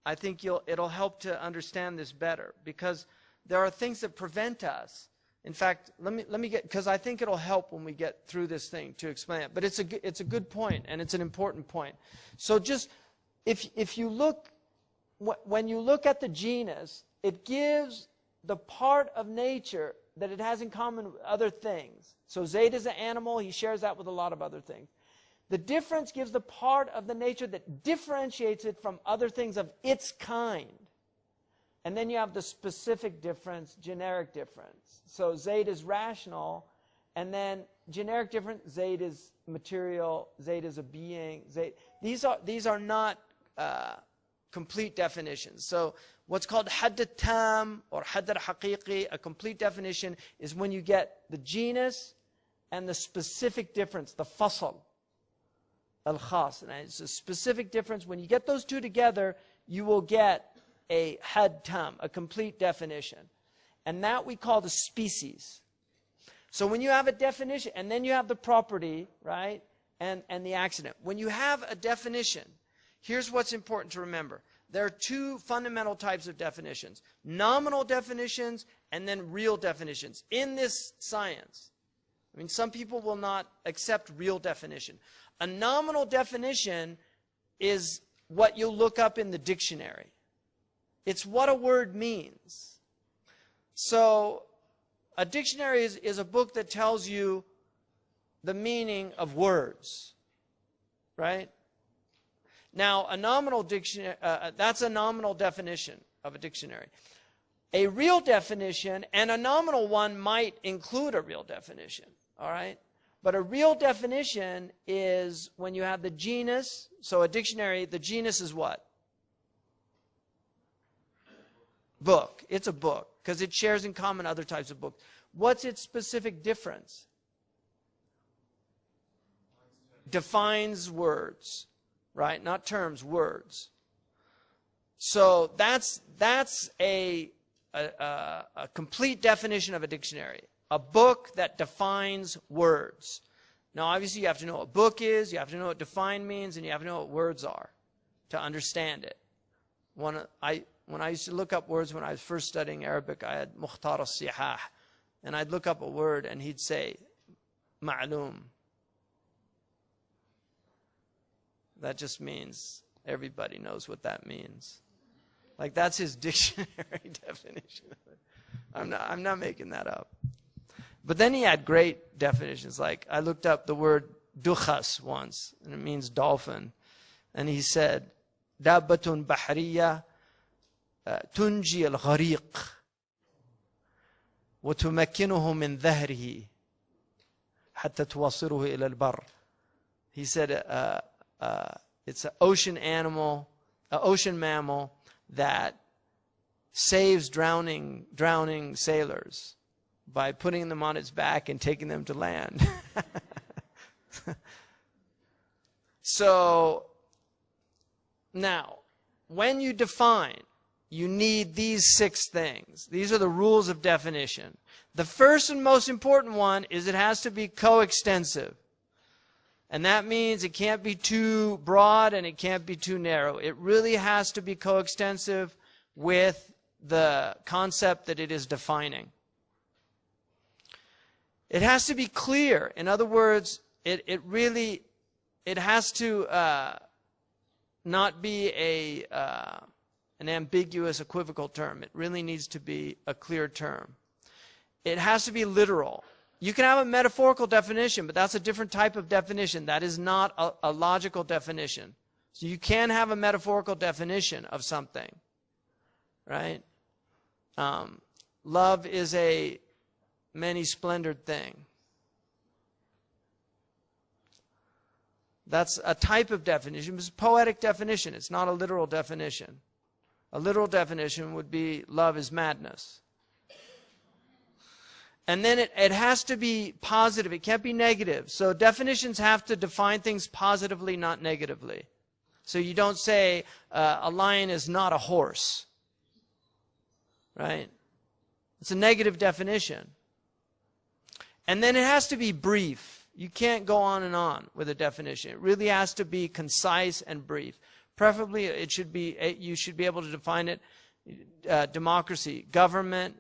I think it'll help to understand this better, because there are things that prevent us. In fact, let me get, because I think it'll help when we get through this thing to explain it. But it's a good point, and it's an important point. So just, if you look, when you look at the genus, it gives the part of nature that it has in common with other things. So Zayd is an animal, he shares that with a lot of other things. The difference gives the part of the nature that differentiates it from other things of its kind. And then you have the specific difference, generic difference. So Zayd is rational, and then generic difference, Zayd is material, Zayd is a being. These are not complete definitions. So what's called hadd tam or hadd haqiqi, a complete definition, is when you get the genus and the specific difference, the fasl, al-khas. And it's a specific difference. When you get those two together, you will get a hadd tam, a complete definition. And that we call the species. So when you have a definition, and then you have the property, right, and the accident. When you have a definition, here's what's important to remember. There are two fundamental types of definitions: nominal definitions and then real definitions. In this science, I mean, some people will not accept real definition. A nominal definition is what you'll look up in the dictionary. It's what a word means. So a dictionary is a book that tells you the meaning of words, right? Now, a nominal dictionary, that's a nominal definition of a dictionary. A real definition, and a nominal one might include a real definition, all right? But a real definition is when you have the genus. So a dictionary, the genus is what? Book. It's a book because it shares in common other types of books. What's its specific difference? Defines words, right? Not terms, words. So that's a complete definition of a dictionary. A book that defines words. Now, obviously, you have to know what a book is, you have to know what define means, and you have to know what words are to understand it. When I used to look up words when I was first studying Arabic, I had Mukhtar al-Sihah, and I'd look up a word, and he'd say, ma'loom. That just means everybody knows what that means. Like, that's his dictionary definition of it. I'm not making that up. But then he had great definitions. Like, I looked up the word dukhas once, and it means dolphin. And he said, dabbatun bahriya tunji al-ghariq wa tumakkinuhu min dhahrihi hatta tuwasiruhu ila al-barr. He said it's an ocean animal, an ocean mammal that saves drowning sailors by putting them on its back and taking them to land. So, now, when you define, you need these 6 things. These are the rules of definition. The first and most important one is it has to be coextensive. And that means it can't be too broad and it can't be too narrow. It really has to be coextensive with the concept that it is defining. It has to be clear. In other words, it has to not be an ambiguous, equivocal term. It really needs to be a clear term. It has to be literal. You can have a metaphorical definition, but that's a different type of definition. That is not a logical definition. So you can have a metaphorical definition of something, right? Love is a many-splendored thing. That's a type of definition. It's a poetic definition. It's not a literal definition. A literal definition would be love is madness. And then it has to be positive. It can't be negative. So definitions have to define things positively, not negatively. So you don't say a lion is not a horse. Right? It's a negative definition. And then it has to be brief. You can't go on and on with a definition. It really has to be concise and brief. Preferably, it should be, you should be able to define it, democracy, government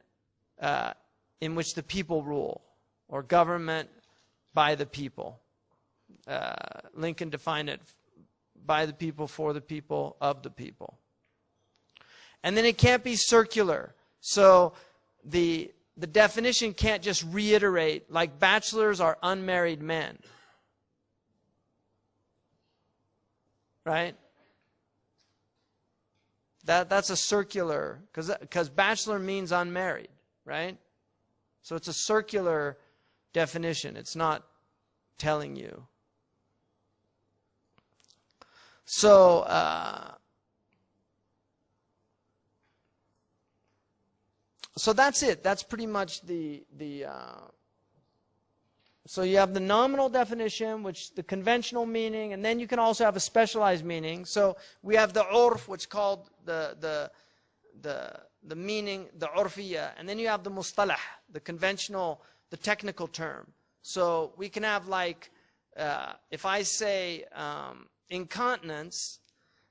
in which the people rule, or government by the people. Lincoln defined it by the people, for the people, of the people. And then it can't be circular. So the definition can't just reiterate, like bachelors are unmarried men. Right? That's a circular, because bachelor means unmarried, right? So it's a circular definition. It's not telling you. So, so that's it. That's pretty much so you have the nominal definition, which the conventional meaning, and then you can also have a specialized meaning. So we have the urf, which is called the meaning, the urfiyya, and then you have the mustalah, the conventional, the technical term. So we can have, like, if I say incontinence,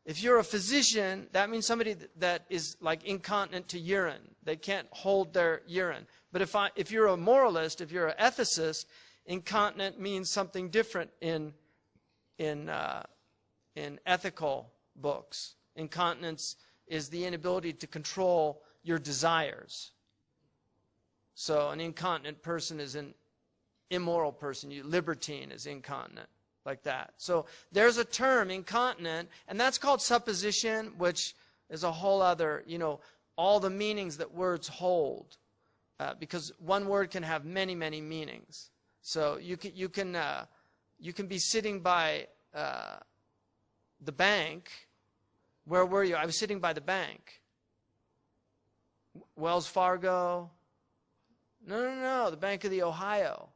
if you're a physician, that means somebody that is like incontinent to urine. They can't hold their urine. But if you're a moralist, if you're an ethicist, incontinent means something different in ethical books. Incontinence is the inability to control your desires. So an incontinent person is an immoral person. Libertine is incontinent, like that. So there's a term, incontinent, and that's called supposition, which is a whole other, all the meanings that words hold. Because one word can have many, many meanings. So you can be sitting by the bank. Where were you? I was sitting by the bank. Wells Fargo? No, the Bank of the Ohio.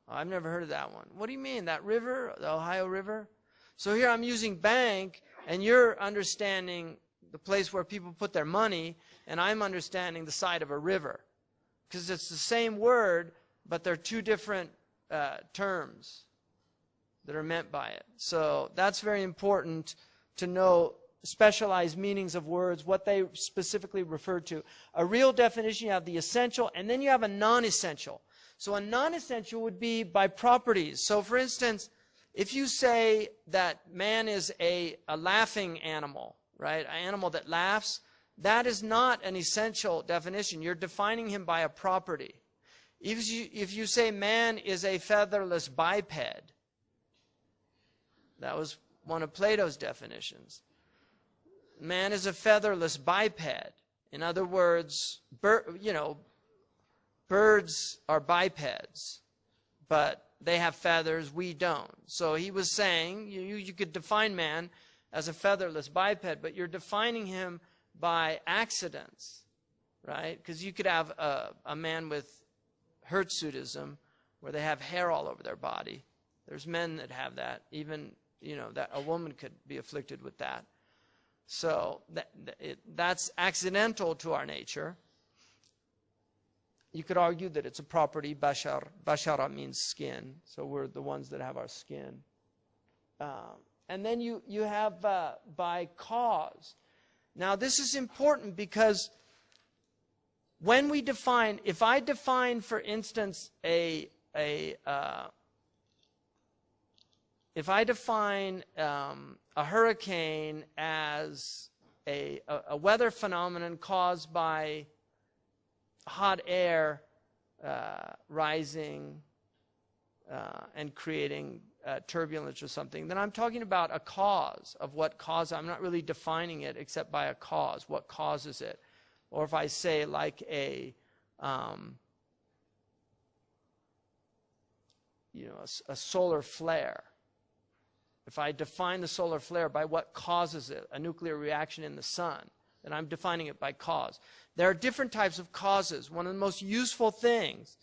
Oh, I've never heard of that one. What do you mean, that river, the Ohio River? So here I'm using bank, and you're understanding the place where people put their money, and I'm understanding the side of a river. Because it's the same word, but they're two different terms that are meant by it. So that's very important to know specialized meanings of words, what they specifically refer to. A real definition, you have the essential, and then you have a non-essential. So a non-essential would be by properties. So for instance, if you say that man is a laughing animal, right, an animal that laughs, that is not an essential definition. You're defining him by a property. If you say man is a featherless biped, that was one of Plato's definitions. Man is a featherless biped. In other words, birds are bipeds, but they have feathers, we don't. So he was saying you could define man as a featherless biped, but you're defining him by accidents, right? Because you could have a man with hirsutism, where they have hair all over their body. There's men that have that. Even, that a woman could be afflicted with that. So that's accidental to our nature. You could argue that it's a property. Bashar. Bashara means skin. So we're the ones that have our skin. And then you have by cause. Now this is important because when we define, if I define, for instance, if I define a hurricane as a weather phenomenon caused by hot air rising and creating turbulence or something, then I'm talking about a cause of what causes. I'm not really defining it except by a cause, what causes it. Or if I say like a solar flare. If I define the solar flare by what causes it, a nuclear reaction in the sun, then I'm defining it by cause. There are different types of causes. One of the most useful things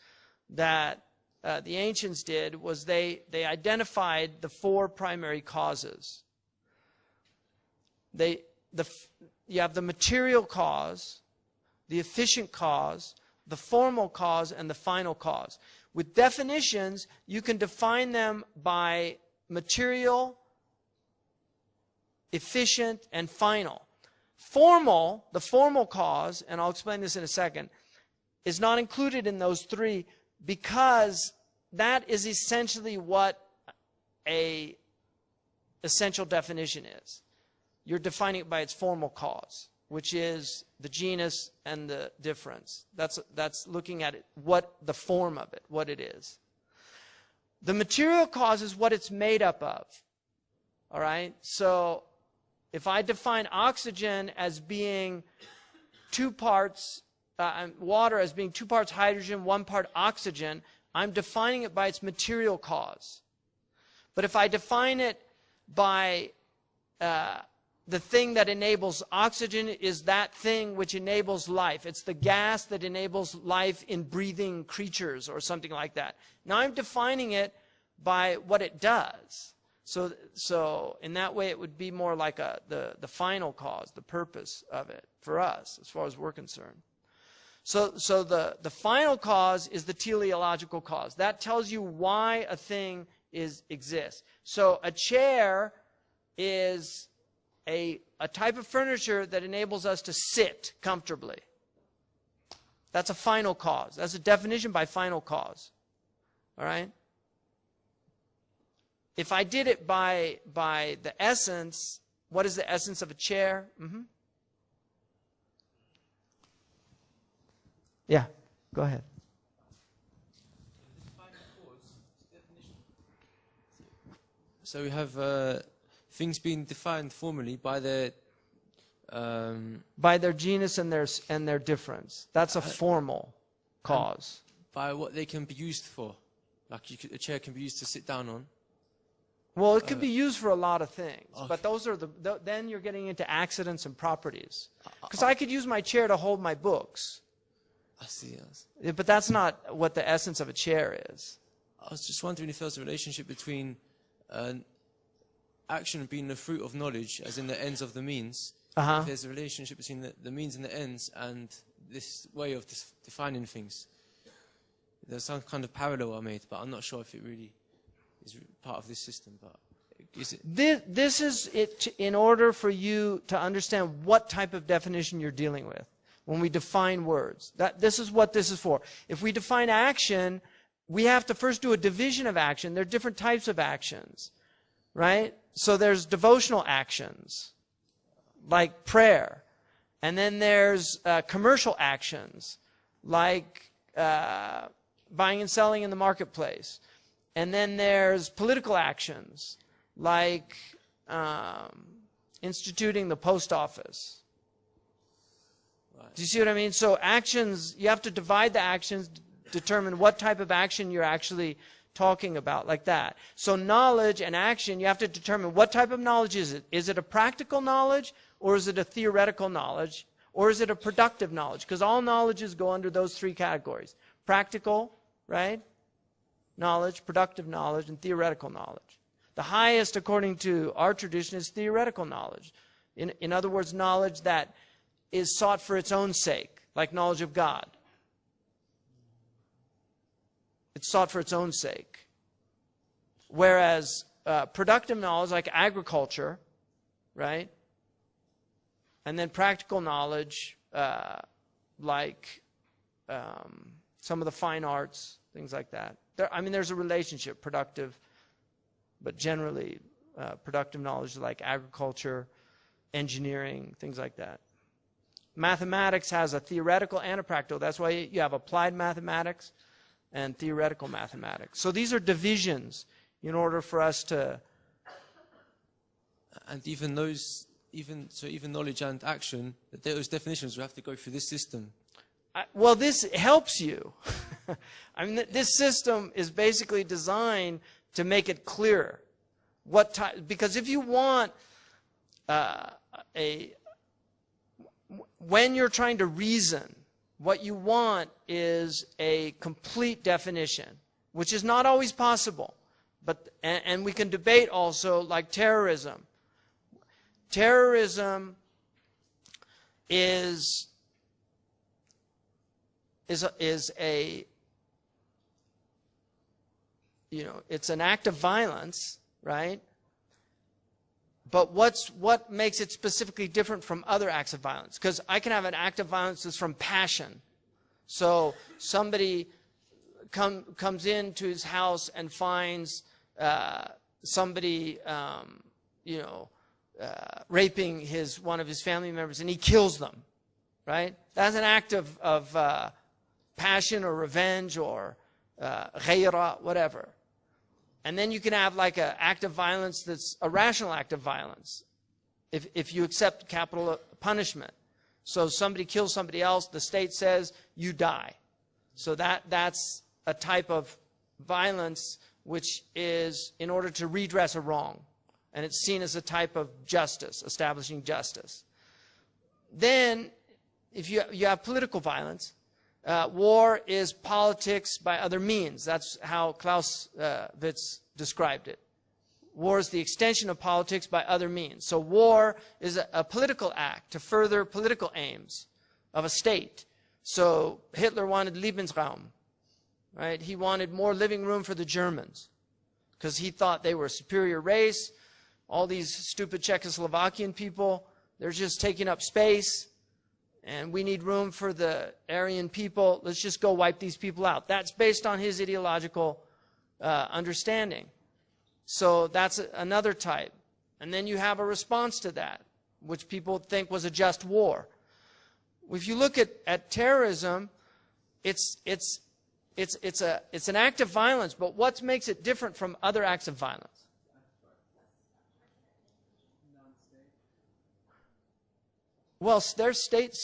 that the ancients did was they identified the four primary causes. You have the material cause, the efficient cause, the formal cause, and the final cause. With definitions, you can define them by material, efficient, and final. Formal, the formal cause, and I'll explain this in a second, is not included in those three because that is essentially what an essential definition is. You're defining it by its formal cause, which is the genus and the difference. That's looking at it, what the form of it, what it is. The material cause is what it's made up of. All right? So if I define oxygen as being 2 parts, water as being 2 parts hydrogen, 1 part oxygen, I'm defining it by its material cause. But if I define it by the thing that enables oxygen is that thing which enables life. It's the gas that enables life in breathing creatures or something like that. Now I'm defining it by what it does. So in that way it would be more like the final cause, the purpose of it for us as far as we're concerned. So the final cause is the teleological cause. That tells you why a thing exists. So a chair is a type of furniture that enables us to sit comfortably. That's a final cause. That's a definition by final cause. All right? If I did it by the essence, what is the essence of a chair? Yeah, go ahead.
So we have things being defined formally by their
genus and their difference. That's a formal cause.
By what they can be used for. Like a chair can be used to sit down on.
Well, it could be used for a lot of things, but those are then you're getting into accidents and properties. Because I could use my chair to hold my books.
I see.
But that's not what the essence of a chair is.
I was just wondering if there was a relationship between action being the fruit of knowledge, as in the ends of the means. If there's a relationship between the means and the ends and this way of defining things. There's some kind of parallel I made, but I'm not sure if it really is part of this system. But is it?
This is it in order for you to understand what type of definition you're dealing with when we define words. This is what this is for. If we define action, we have to first do a division of action. There are different types of actions, right? So there's devotional actions, like prayer. And then there's commercial actions, like buying and selling in the marketplace. And then there's political actions, like instituting the post office. Right. Do you see what I mean? So actions, you have to divide the actions, determine what type of action you're actually talking about, like that. So knowledge and action, you have to determine what type of knowledge is it. Is it a practical knowledge, or is it a theoretical knowledge, or is it a productive knowledge? Because all knowledges go under those three categories. Practical, right? Knowledge, productive knowledge, and theoretical knowledge. The highest, according to our tradition, is theoretical knowledge. In other words, knowledge that is sought for its own sake, like knowledge of God. It's sought for its own sake. Whereas productive knowledge, like agriculture, right? And then practical knowledge, like some of the fine arts, things like that. There's a relationship, productive, but generally productive knowledge like agriculture, engineering, things like that. Mathematics has a theoretical and a practical. That's why you have applied mathematics and theoretical mathematics. So these are divisions in order for us to...
And even those, even knowledge and action, those definitions will have to go through this system.
Well, this helps you. This system is basically designed to make it clearer. Because if you want when you're trying to reason, what you want is a complete definition, which is not always possible. And we can debate also, like terrorism. Terrorism is a, it's an act of violence, right? But what makes it specifically different from other acts of violence? Because I can have an act of violence that's from passion. So somebody comes into his house and finds somebody, raping one of his family members, and he kills them, right? That's an act of passion or revenge or ghayra, whatever. And then you can have like an act of violence that's a rational act of violence if you accept capital punishment. So somebody kills somebody else, the state says you die. So that's a type of violence which is in order to redress a wrong. And it's seen as a type of justice, establishing justice. Then if you have political violence, war is politics by other means. That's how Clausewitz described it. War is the extension of politics by other means. So war is a political act to further political aims of a state. So Hitler wanted Lebensraum, right? He wanted more living room for the Germans because he thought they were a superior race. All these stupid Czechoslovakian people, they're just taking up space. And we need room for the Aryan people. Let's just go wipe these people out. That's based on his ideological understanding. So that's another type. And then you have a response to that, which people think was a just war. If you look at terrorism, it's an act of violence, but what makes it different from other acts of violence? Well, there's state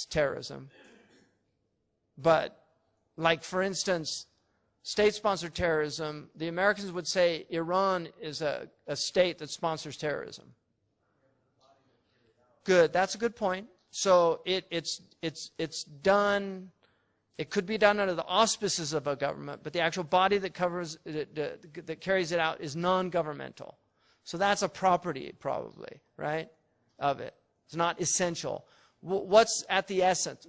terrorism, but like, for instance, state-sponsored terrorism, the Americans would say Iran is a state that sponsors terrorism. Good, that's a good point. So it's done, it could be done under the auspices of a government, but the actual body that covers, that carries it out is non-governmental. So that's a property, probably, right, of it. It's not essential. What's at the essence?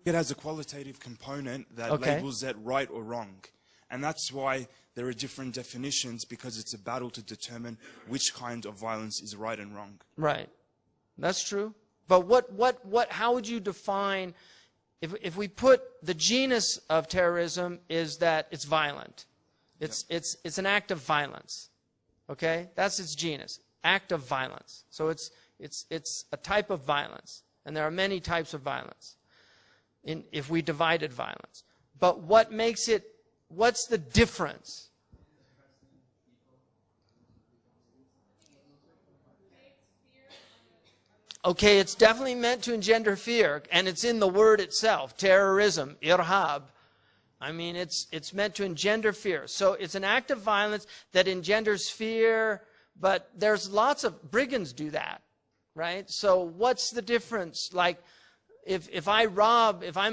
It has a qualitative component that labels it right or wrong. And that's why there are different definitions, because it's a battle to determine which kind of violence is right and wrong. Right.
That's true. But how would you define, if we put the genus of terrorism is that it's violent. It's an act of violence. Okay? That's its genus. Act of violence. So it's a type of violence. And there are many types of violence if we divided violence. But what makes it, what's the difference? Okay, it's definitely meant to engender fear, and it's in the word itself, terrorism, irhab. I mean, it's meant to engender fear. So it's an act of violence that engenders fear, but there's lots of brigands do that, right? So what's the difference? Like, if I'm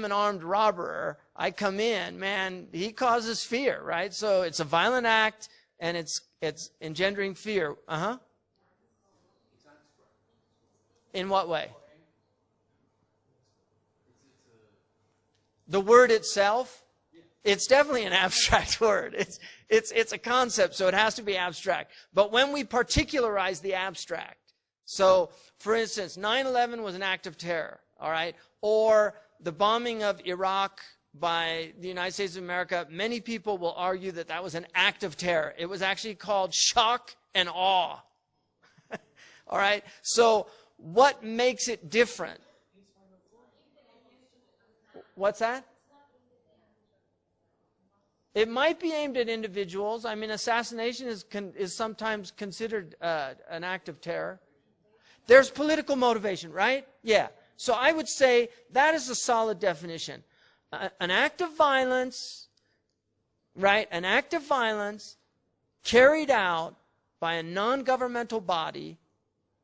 an armed robber, I come in, man, he causes fear, right? So it's a violent act, and it's engendering fear. In what way? The word itself? It's definitely an abstract word. It's a concept, so it has to be abstract. But when we particularize the abstract, so for instance, 9/11 was an act of terror, all right? Or the bombing of Iraq by the United States of America, many people will argue that that was an act of terror. It was actually called shock and awe. All right? So what makes it different? What's that? It might be aimed at individuals. I mean, assassination is sometimes considered an act of terror. There's political motivation, right? Yeah. So I would say that is a solid definition. An act of violence, right? An act of violence carried out by a non-governmental body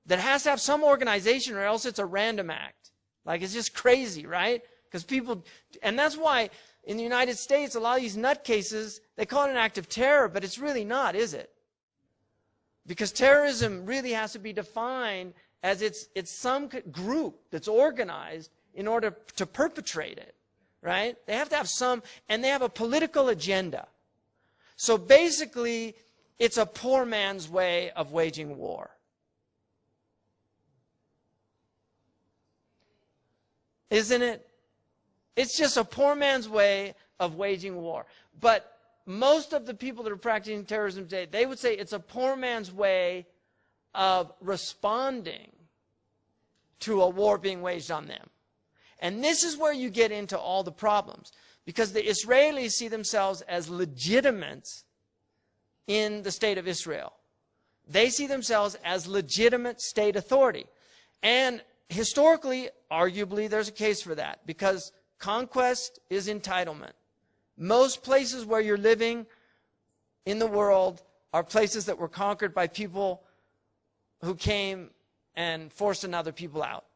that has to have some organization, or else it's a random act. Like, it's just crazy, right? Because people, and that's why in the United States, a lot of these nutcases, they call it an act of terror, but it's really not, is it? Because terrorism really has to be defined as it's some group that's organized in order to perpetrate it, right? They have to have some, and they have a political agenda. So basically, it's a poor man's way of waging war. Isn't it? It's just a poor man's way of waging war. But most of the people that are practicing terrorism today, they would say it's a poor man's way of responding to a war being waged on them. And this is where you get into all the problems. Because the Israelis see themselves as legitimate in the state of Israel. They see themselves as legitimate state authority. And historically, arguably, there's a case for that. Because conquest is entitlement. Most places where you're living in the world are places that were conquered by people who came and forced another people out.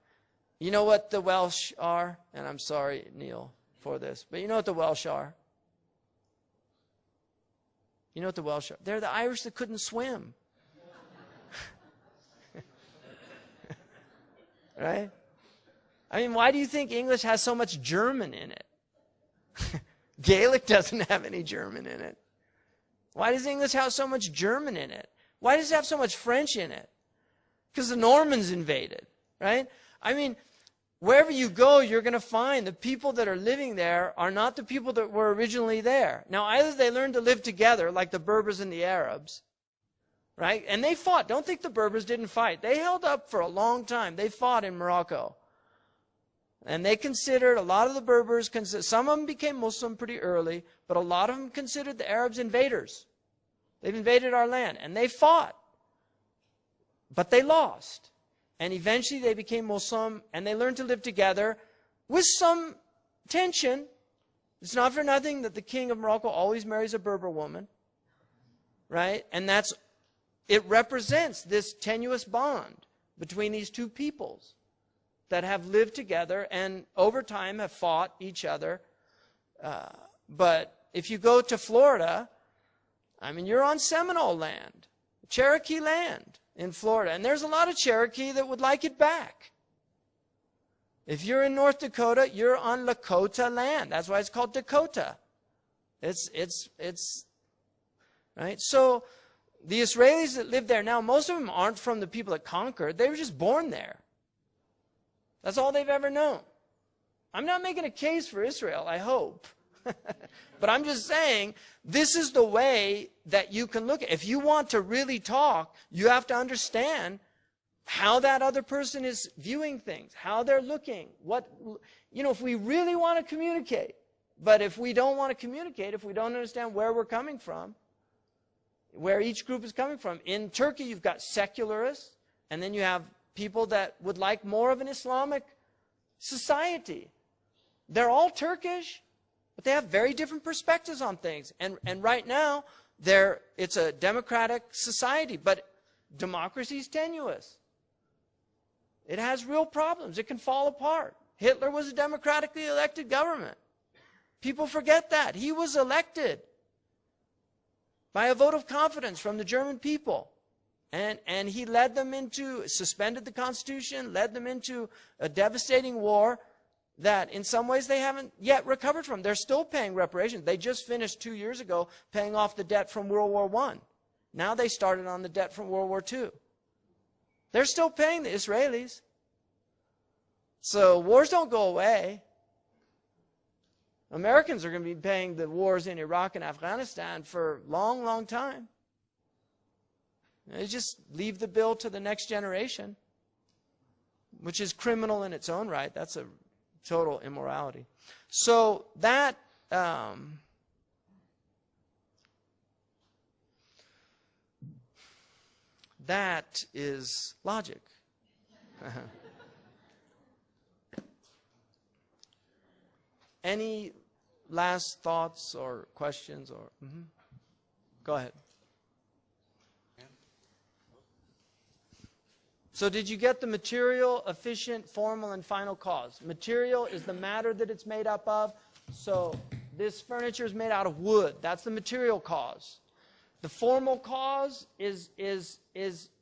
You know what the Welsh are? And I'm sorry, Neil, for this. But you know what the Welsh are? You know what the Welsh are? They're the Irish that couldn't swim. Right? I mean, why do you think English has so much German in it? Gaelic doesn't have any German in it. Why does English have so much German in it? Why does it have so much French in it? Because the Normans invaded, right? I mean, wherever you go, you're going to find the people that are living there are not the people that were originally there. Now, either they learned to live together, like the Berbers and the Arabs, right? And they fought. Don't think the Berbers didn't fight. They held up for a long time. They fought in Morocco. And they considered, a lot of the Berbers, some of them became Muslim pretty early, but a lot of them considered the Arabs invaders. They've invaded our land, and they fought. But they lost. And eventually they became Muslim, and they learned to live together with some tension. It's not for nothing that the king of Morocco always marries a Berber woman, right? And it represents this tenuous bond between these two peoples that have lived together and over time have fought each other. But if you go to Florida, I mean, you're on Seminole land, Cherokee land in Florida, and there's a lot of Cherokee that would like it back. If you're in North Dakota, you're on Lakota land. That's why it's called Dakota. It's right. So the Israelis that live there now, most of them aren't from the people that conquered. They were just born there. That's all they've ever known. I'm not making a case for Israel, I hope. But I'm just saying, this is the way that you can look at it. If you want to really talk, you have to understand how that other person is viewing things, how they're looking, if we really want to communicate. But if we don't want to communicate, if we don't understand where we're coming from, where each group is coming from. In Turkey, you've got secularists, and then you have people that would like more of an Islamic society. They're all Turkish, but they have very different perspectives on things. And right now, it's a democratic society, but democracy is tenuous. It has real problems. It can fall apart. Hitler was a democratically elected government. People forget that. He was elected by a vote of confidence from the German people. And he led them suspended the constitution, led them into a devastating war that in some ways they haven't yet recovered from. They're still paying reparations. They just finished 2 years ago paying off the debt from World War I. Now they started on the debt from World War II. They're still paying the Israelis. So wars don't go away. Americans are going to be paying the wars in Iraq and Afghanistan for a long, long time. They just leave the bill to the next generation, which is criminal in its own right. That's a total immorality. So that that is logic. Any last thoughts or questions? Or Go ahead. So did you get the material, efficient, formal, and final cause? Material is the matter that it's made up of. So this furniture is made out of wood. That's the material cause. The formal cause is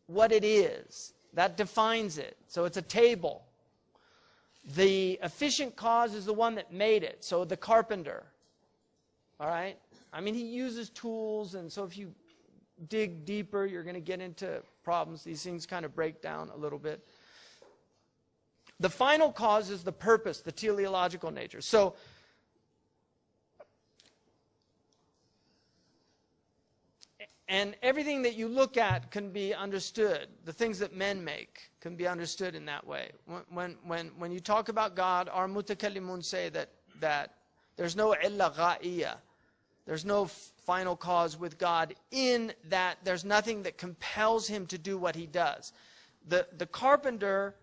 what it is. That defines it. So it's a table. The efficient cause is the one that made it. So the carpenter. All right? I mean, he uses tools, and so if you dig deeper, you're going to get into problems. These things kind of break down a little bit. The final cause is the purpose, the teleological nature. So and everything that you look at can be understood. The things that men make can be understood in that way. When you talk about God, our mutakallimun say that there's no illa gha'iyya. There's no final cause with God in that there's nothing that compels him to do what he does. The carpenter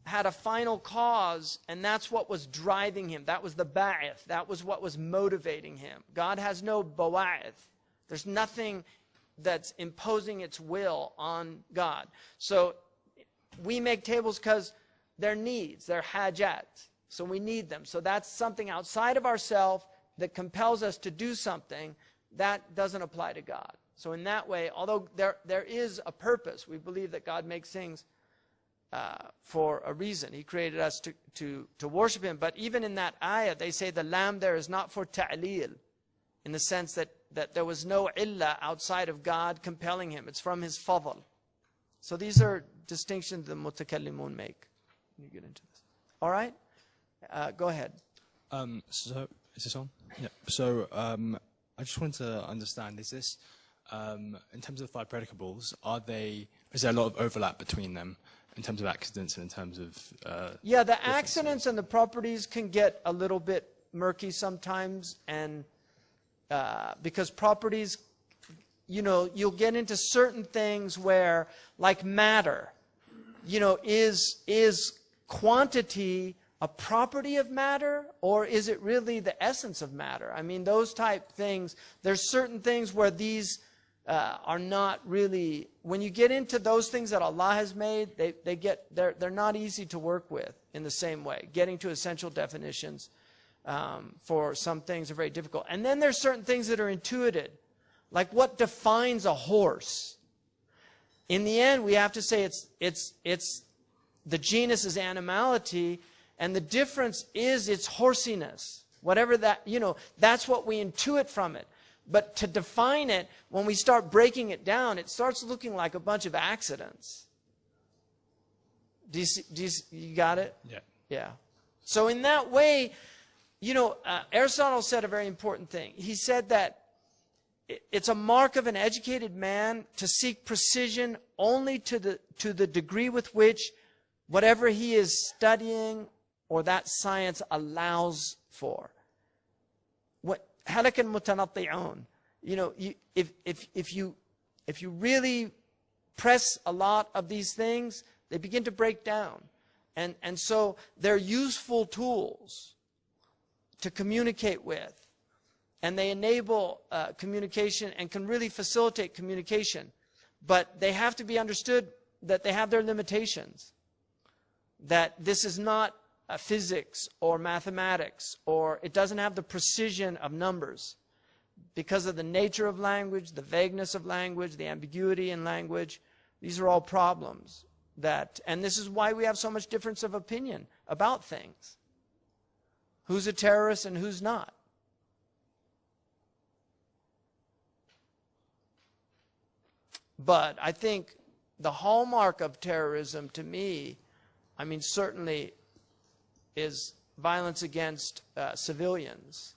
had a final cause, and that's what was driving him. That was the ba'ith. That was what was motivating him. God has no bawa'ith. There's nothing that's imposing its will on God. So we make tables because they're needs, they're hajat. So we need them. So that's something outside of ourselves that compels us to do something. That doesn't apply to God. So in that way, although there is a purpose, we believe that God makes things for a reason. He created us to worship him. But even in that ayah, they say the lam there is not for ta'lil, in the sense that there was no illah outside of God compelling him. It's from his fadl. So these are distinctions the mutakallimun make. You get into this. All right? Go ahead.
So, is this on? Yeah. So, I just wanted to understand, is this, in terms of the 5 predicables, is there a lot of overlap between them in terms of accidents and in terms of...
yeah, the accidents and the properties can get a little bit murky sometimes, and because properties, you'll get into certain things where, like matter, is quantity a property of matter, or is it really the essence of matter? I mean, those type things, there's certain things where these are not really, when you get into those things that Allah has made, they're not easy to work with in the same way. Getting to essential definitions for some things are very difficult. And then there's certain things that are intuited, like what defines a horse. In the end, we have to say it's the genus is animality, and the difference is its horsiness. Whatever that, that's what we intuit from it. But to define it, when we start breaking it down, it starts looking like a bunch of accidents. You got it?
Yeah.
Yeah. So in that way, Aristotle said a very important thing. He said that it's a mark of an educated man to seek precision only to the degree with which whatever he is studying or that science allows for. هلك المتنطعون. If you really press a lot of these things, they begin to break down. And so they're useful tools to communicate with. And they enable communication and can really facilitate communication. But they have to be understood that they have their limitations. That this is not physics or mathematics, or it doesn't have the precision of numbers. Because of the nature of language, the vagueness of language, the ambiguity in language, these are all problems. And this is why we have so much difference of opinion about things. Who's a terrorist and who's not? But I think the hallmark of terrorism to me, I mean, certainly is violence against civilians.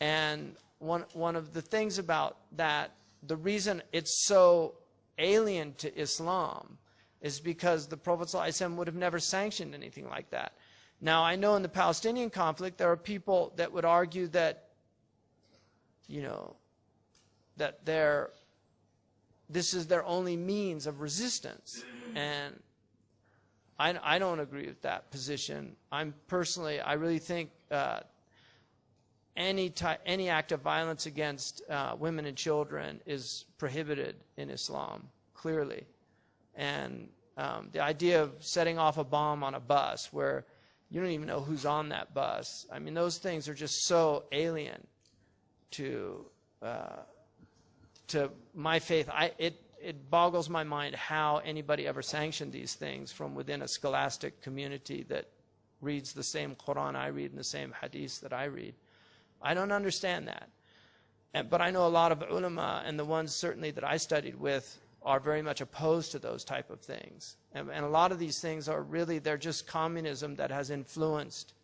And one of the things about that, the reason it's so alien to Islam is because the Prophet ﷺ would have never sanctioned anything like that. Now, I know in the Palestinian conflict, there are people that would argue that, that this is their only means of resistance. And I don't agree with that position. I really think any act of violence against women and children is prohibited in Islam, clearly. And the idea of setting off a bomb on a bus where you don't even know who's on that bus, I mean, those things are just so alien to my faith. It boggles my mind how anybody ever sanctioned these things from within a scholastic community that reads the same Quran I read and the same hadith that I read. I don't understand that. But I know a lot of ulama, and the ones certainly that I studied with, are very much opposed to those type of things. And a lot of these things are really, they're just communism that has influenced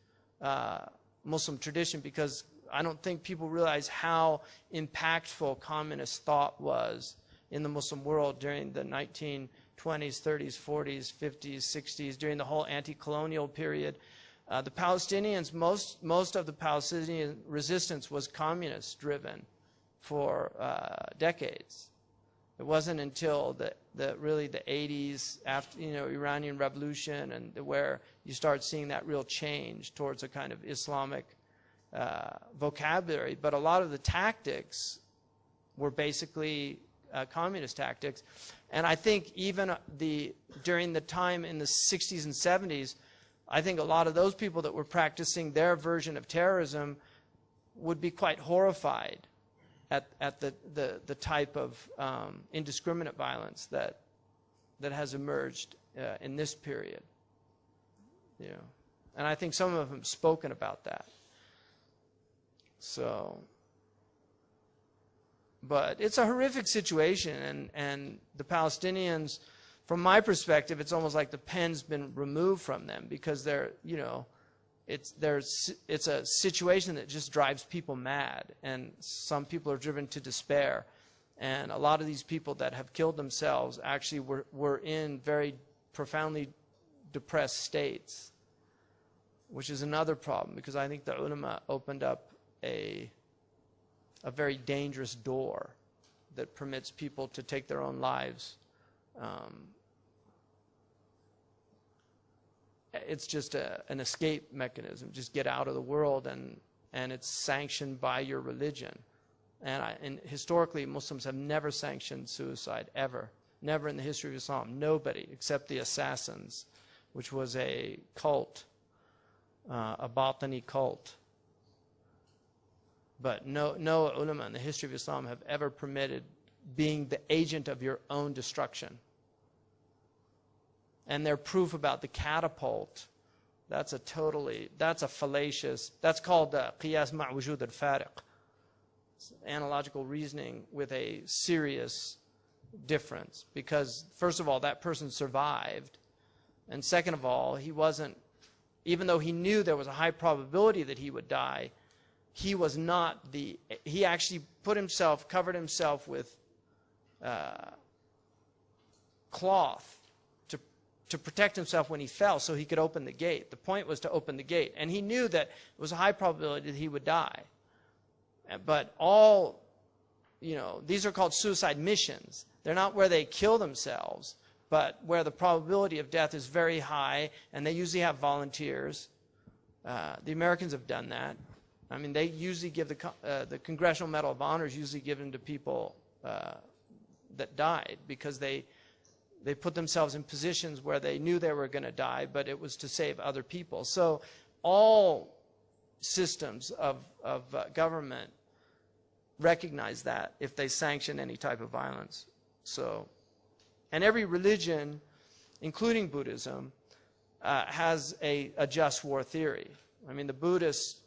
Muslim tradition, because I don't think people realize how impactful communist thought was in the Muslim world during the 1920s, 30s, 40s, 50s, 60s, during the whole anti-colonial period. The Palestinians, most of the Palestinian resistance was communist-driven for decades. It wasn't until really the 80s, after Iranian Revolution, and where you start seeing that real change towards a kind of Islamic vocabulary. But a lot of the tactics were basically communist tactics. And I think even during the time in the 60s and 70s, I think a lot of those people that were practicing their version of terrorism would be quite horrified at the type of indiscriminate violence that has emerged in this period. And I think some of them have spoken about that. So, but it's a horrific situation, and the Palestinians, from my perspective, it's almost like the pen's been removed from them, because it's a situation that just drives people mad, and some people are driven to despair. And a lot of these people that have killed themselves actually were in very profoundly depressed states, which is another problem, because I think the ulama opened up a very dangerous door that permits people to take their own lives. it's just an escape mechanism. Just get out of the world, and it's sanctioned by your religion. And historically, Muslims have never sanctioned suicide, ever. Never in the history of Islam. Nobody, except the Assassins, which was a cult, a Batini cult. But no ulama in the history of Islam have ever permitted being the agent of your own destruction. And their proof about the catapult, that's a fallacious, that's called qiyas ma' wujud al-fariq. Analogical reasoning with a serious difference. Because, first of all, that person survived. And second of all, he wasn't, even though he knew there was a high probability that he would die, he was not he actually covered himself with cloth to protect himself when he fell so he could open the gate. The point was to open the gate. And he knew that it was a high probability that he would die. But these are called suicide missions. They're not where they kill themselves, but where the probability of death is very high, and they usually have volunteers. The Americans have done that. I mean, they usually give the Congressional Medal of Honor is usually given to people that died because they put themselves in positions where they knew they were going to die, but it was to save other people. So all systems of government recognize that if they sanction any type of violence. So, and every religion, including Buddhism, has a just war theory. I mean, the Buddhists,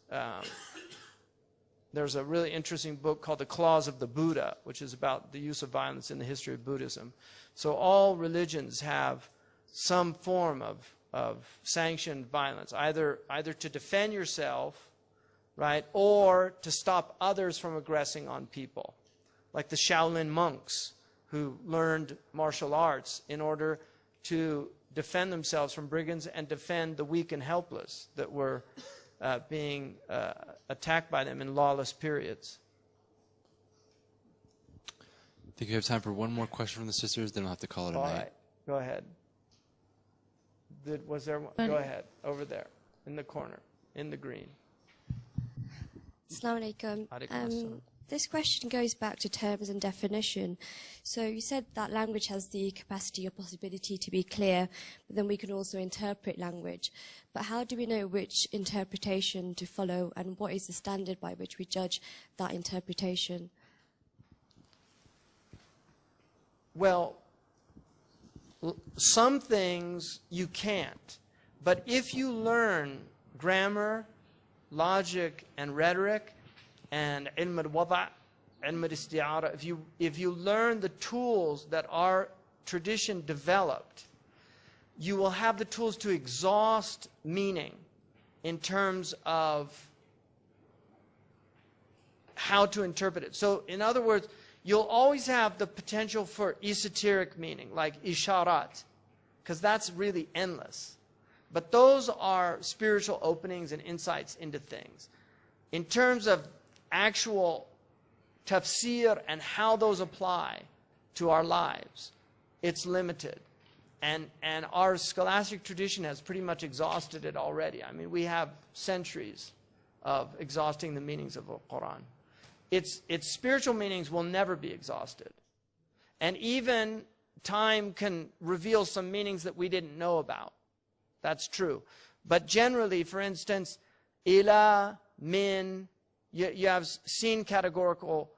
there's a really interesting book called The Claws of the Buddha, which is about the use of violence in the history of Buddhism. So all religions have some form of sanctioned violence, either to defend yourself, right, or to stop others from aggressing on people. Like the Shaolin monks who learned martial arts in order to defend themselves from brigands and defend the weak and helpless that were being attacked by them in lawless periods.
I think we have time for one more question from the sisters, then we'll have to call it a night.
All right, go ahead. Was there one? Go ahead, over there, in the corner, in the green.
Assalamu alaikum. This question goes back to terms and definition. So you said that language has the capacity or possibility to be clear, but then we can also interpret language. But how do we know which interpretation to follow, and what is the standard by which we judge that interpretation?
Well, some things you can't. But if you learn grammar, logic, and rhetoric, and ilm al-wada', ilm al-isti'ara, if you learn the tools that our tradition developed, you will have the tools to exhaust meaning in terms of how to interpret it. So, in other words, you'll always have the potential for esoteric meaning, like isharat, because that's really endless. But those are spiritual openings and insights into things. In terms of actual tafsir and how those apply to our lives, it's limited. And our scholastic tradition has pretty much exhausted it already. I mean, we have centuries of exhausting the meanings of the Quran. Its spiritual meanings will never be exhausted. And even time can reveal some meanings that we didn't know about. That's true. But generally, for instance, ila, min, you have seen categorical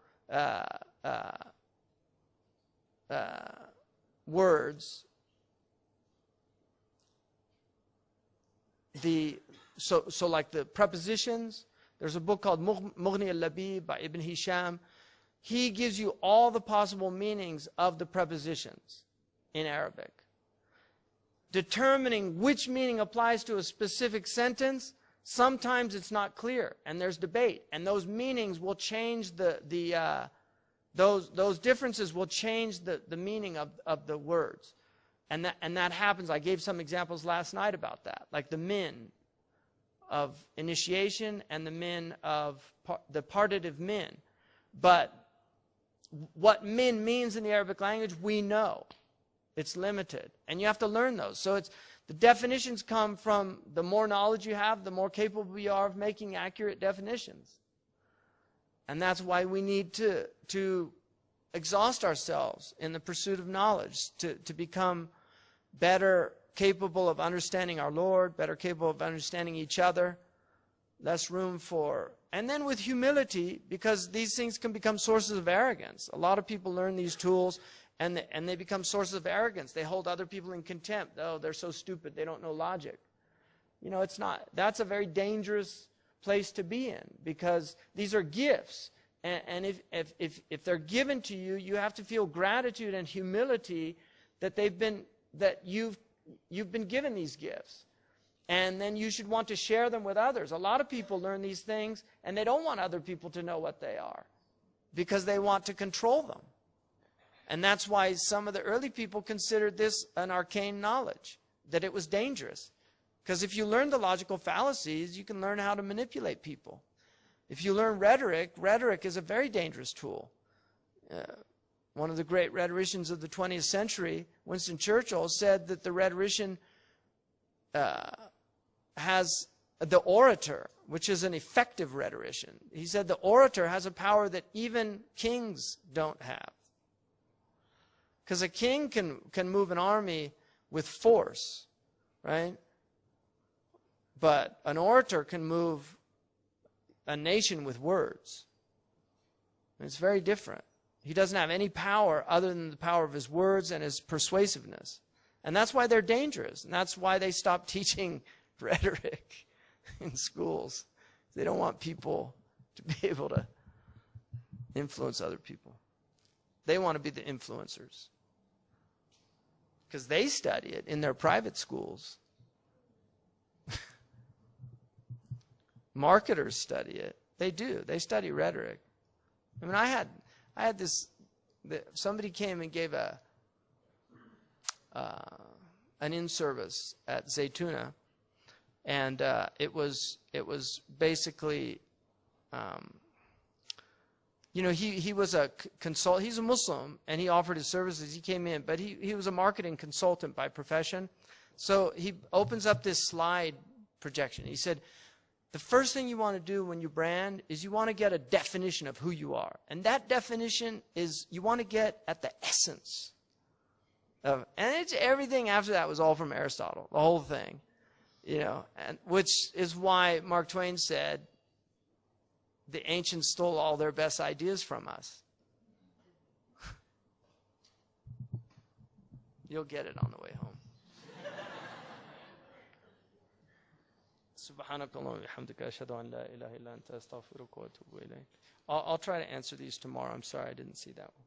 words. So like the prepositions, there's a book called Mughni al-Labib by Ibn Hisham. He gives you all the possible meanings of the prepositions in Arabic. Determining which meaning applies to a specific sentence, sometimes it's not clear, and there's debate. And those meanings will change those differences will change the meaning of the words. And that happens. I gave some examples last night about that, like the min of initiation and the min of the partitive min. But what min means in the Arabic language, we know. It's limited. And you have to learn those. So The definitions come from the more knowledge you have, the more capable you are of making accurate definitions. And that's why we need to exhaust ourselves in the pursuit of knowledge, to become better capable of understanding our Lord, better capable of understanding each other. Less room for, and then with humility, because these things can become sources of arrogance. A lot of people learn these tools and they become sources of arrogance. They hold other people in contempt. Oh, they're so stupid, they don't know logic. You know, it's not. That's a very dangerous place to be in, because these are gifts. And if they're given to you, you have to feel gratitude and humility that you've been given these gifts. And then you should want to share them with others. A lot of people learn these things and they don't want other people to know what they are, because they want to control them. And that's why some of the early people considered this an arcane knowledge, that it was dangerous. Because if you learn the logical fallacies, you can learn how to manipulate people. If you learn rhetoric, rhetoric is a very dangerous tool. One of the great rhetoricians of the 20th century, Winston Churchill, said that the rhetorician has the orator, which is an effective rhetorician. He said the orator has a power that even kings don't have. Because a king can move an army with force, right? But an orator can move a nation with words. It's very different. He doesn't have any power other than the power of his words and his persuasiveness. And that's why they're dangerous. And that's why they stopped teaching rhetoric in schools. They don't want people to be able to influence other people. They want to be the influencers, because they study it in their private schools. Marketers study it. They do. They study rhetoric. I mean, I had this. Somebody came and gave an in-service at Zaytuna, and it was basically, you know, he was a consult. He's a Muslim, and he offered his services. He came in, but he was a marketing consultant by profession. So he opens up this slide projection. He said, the first thing you want to do when you brand is you want to get a definition of who you are. And that definition is, you want to get at the essence of, and it's everything after that was all from Aristotle, the whole thing, you know, and which is why Mark Twain said the ancients stole all their best ideas from us. You'll get it on the way home. I'll try to answer these tomorrow. I'm sorry I didn't see that one.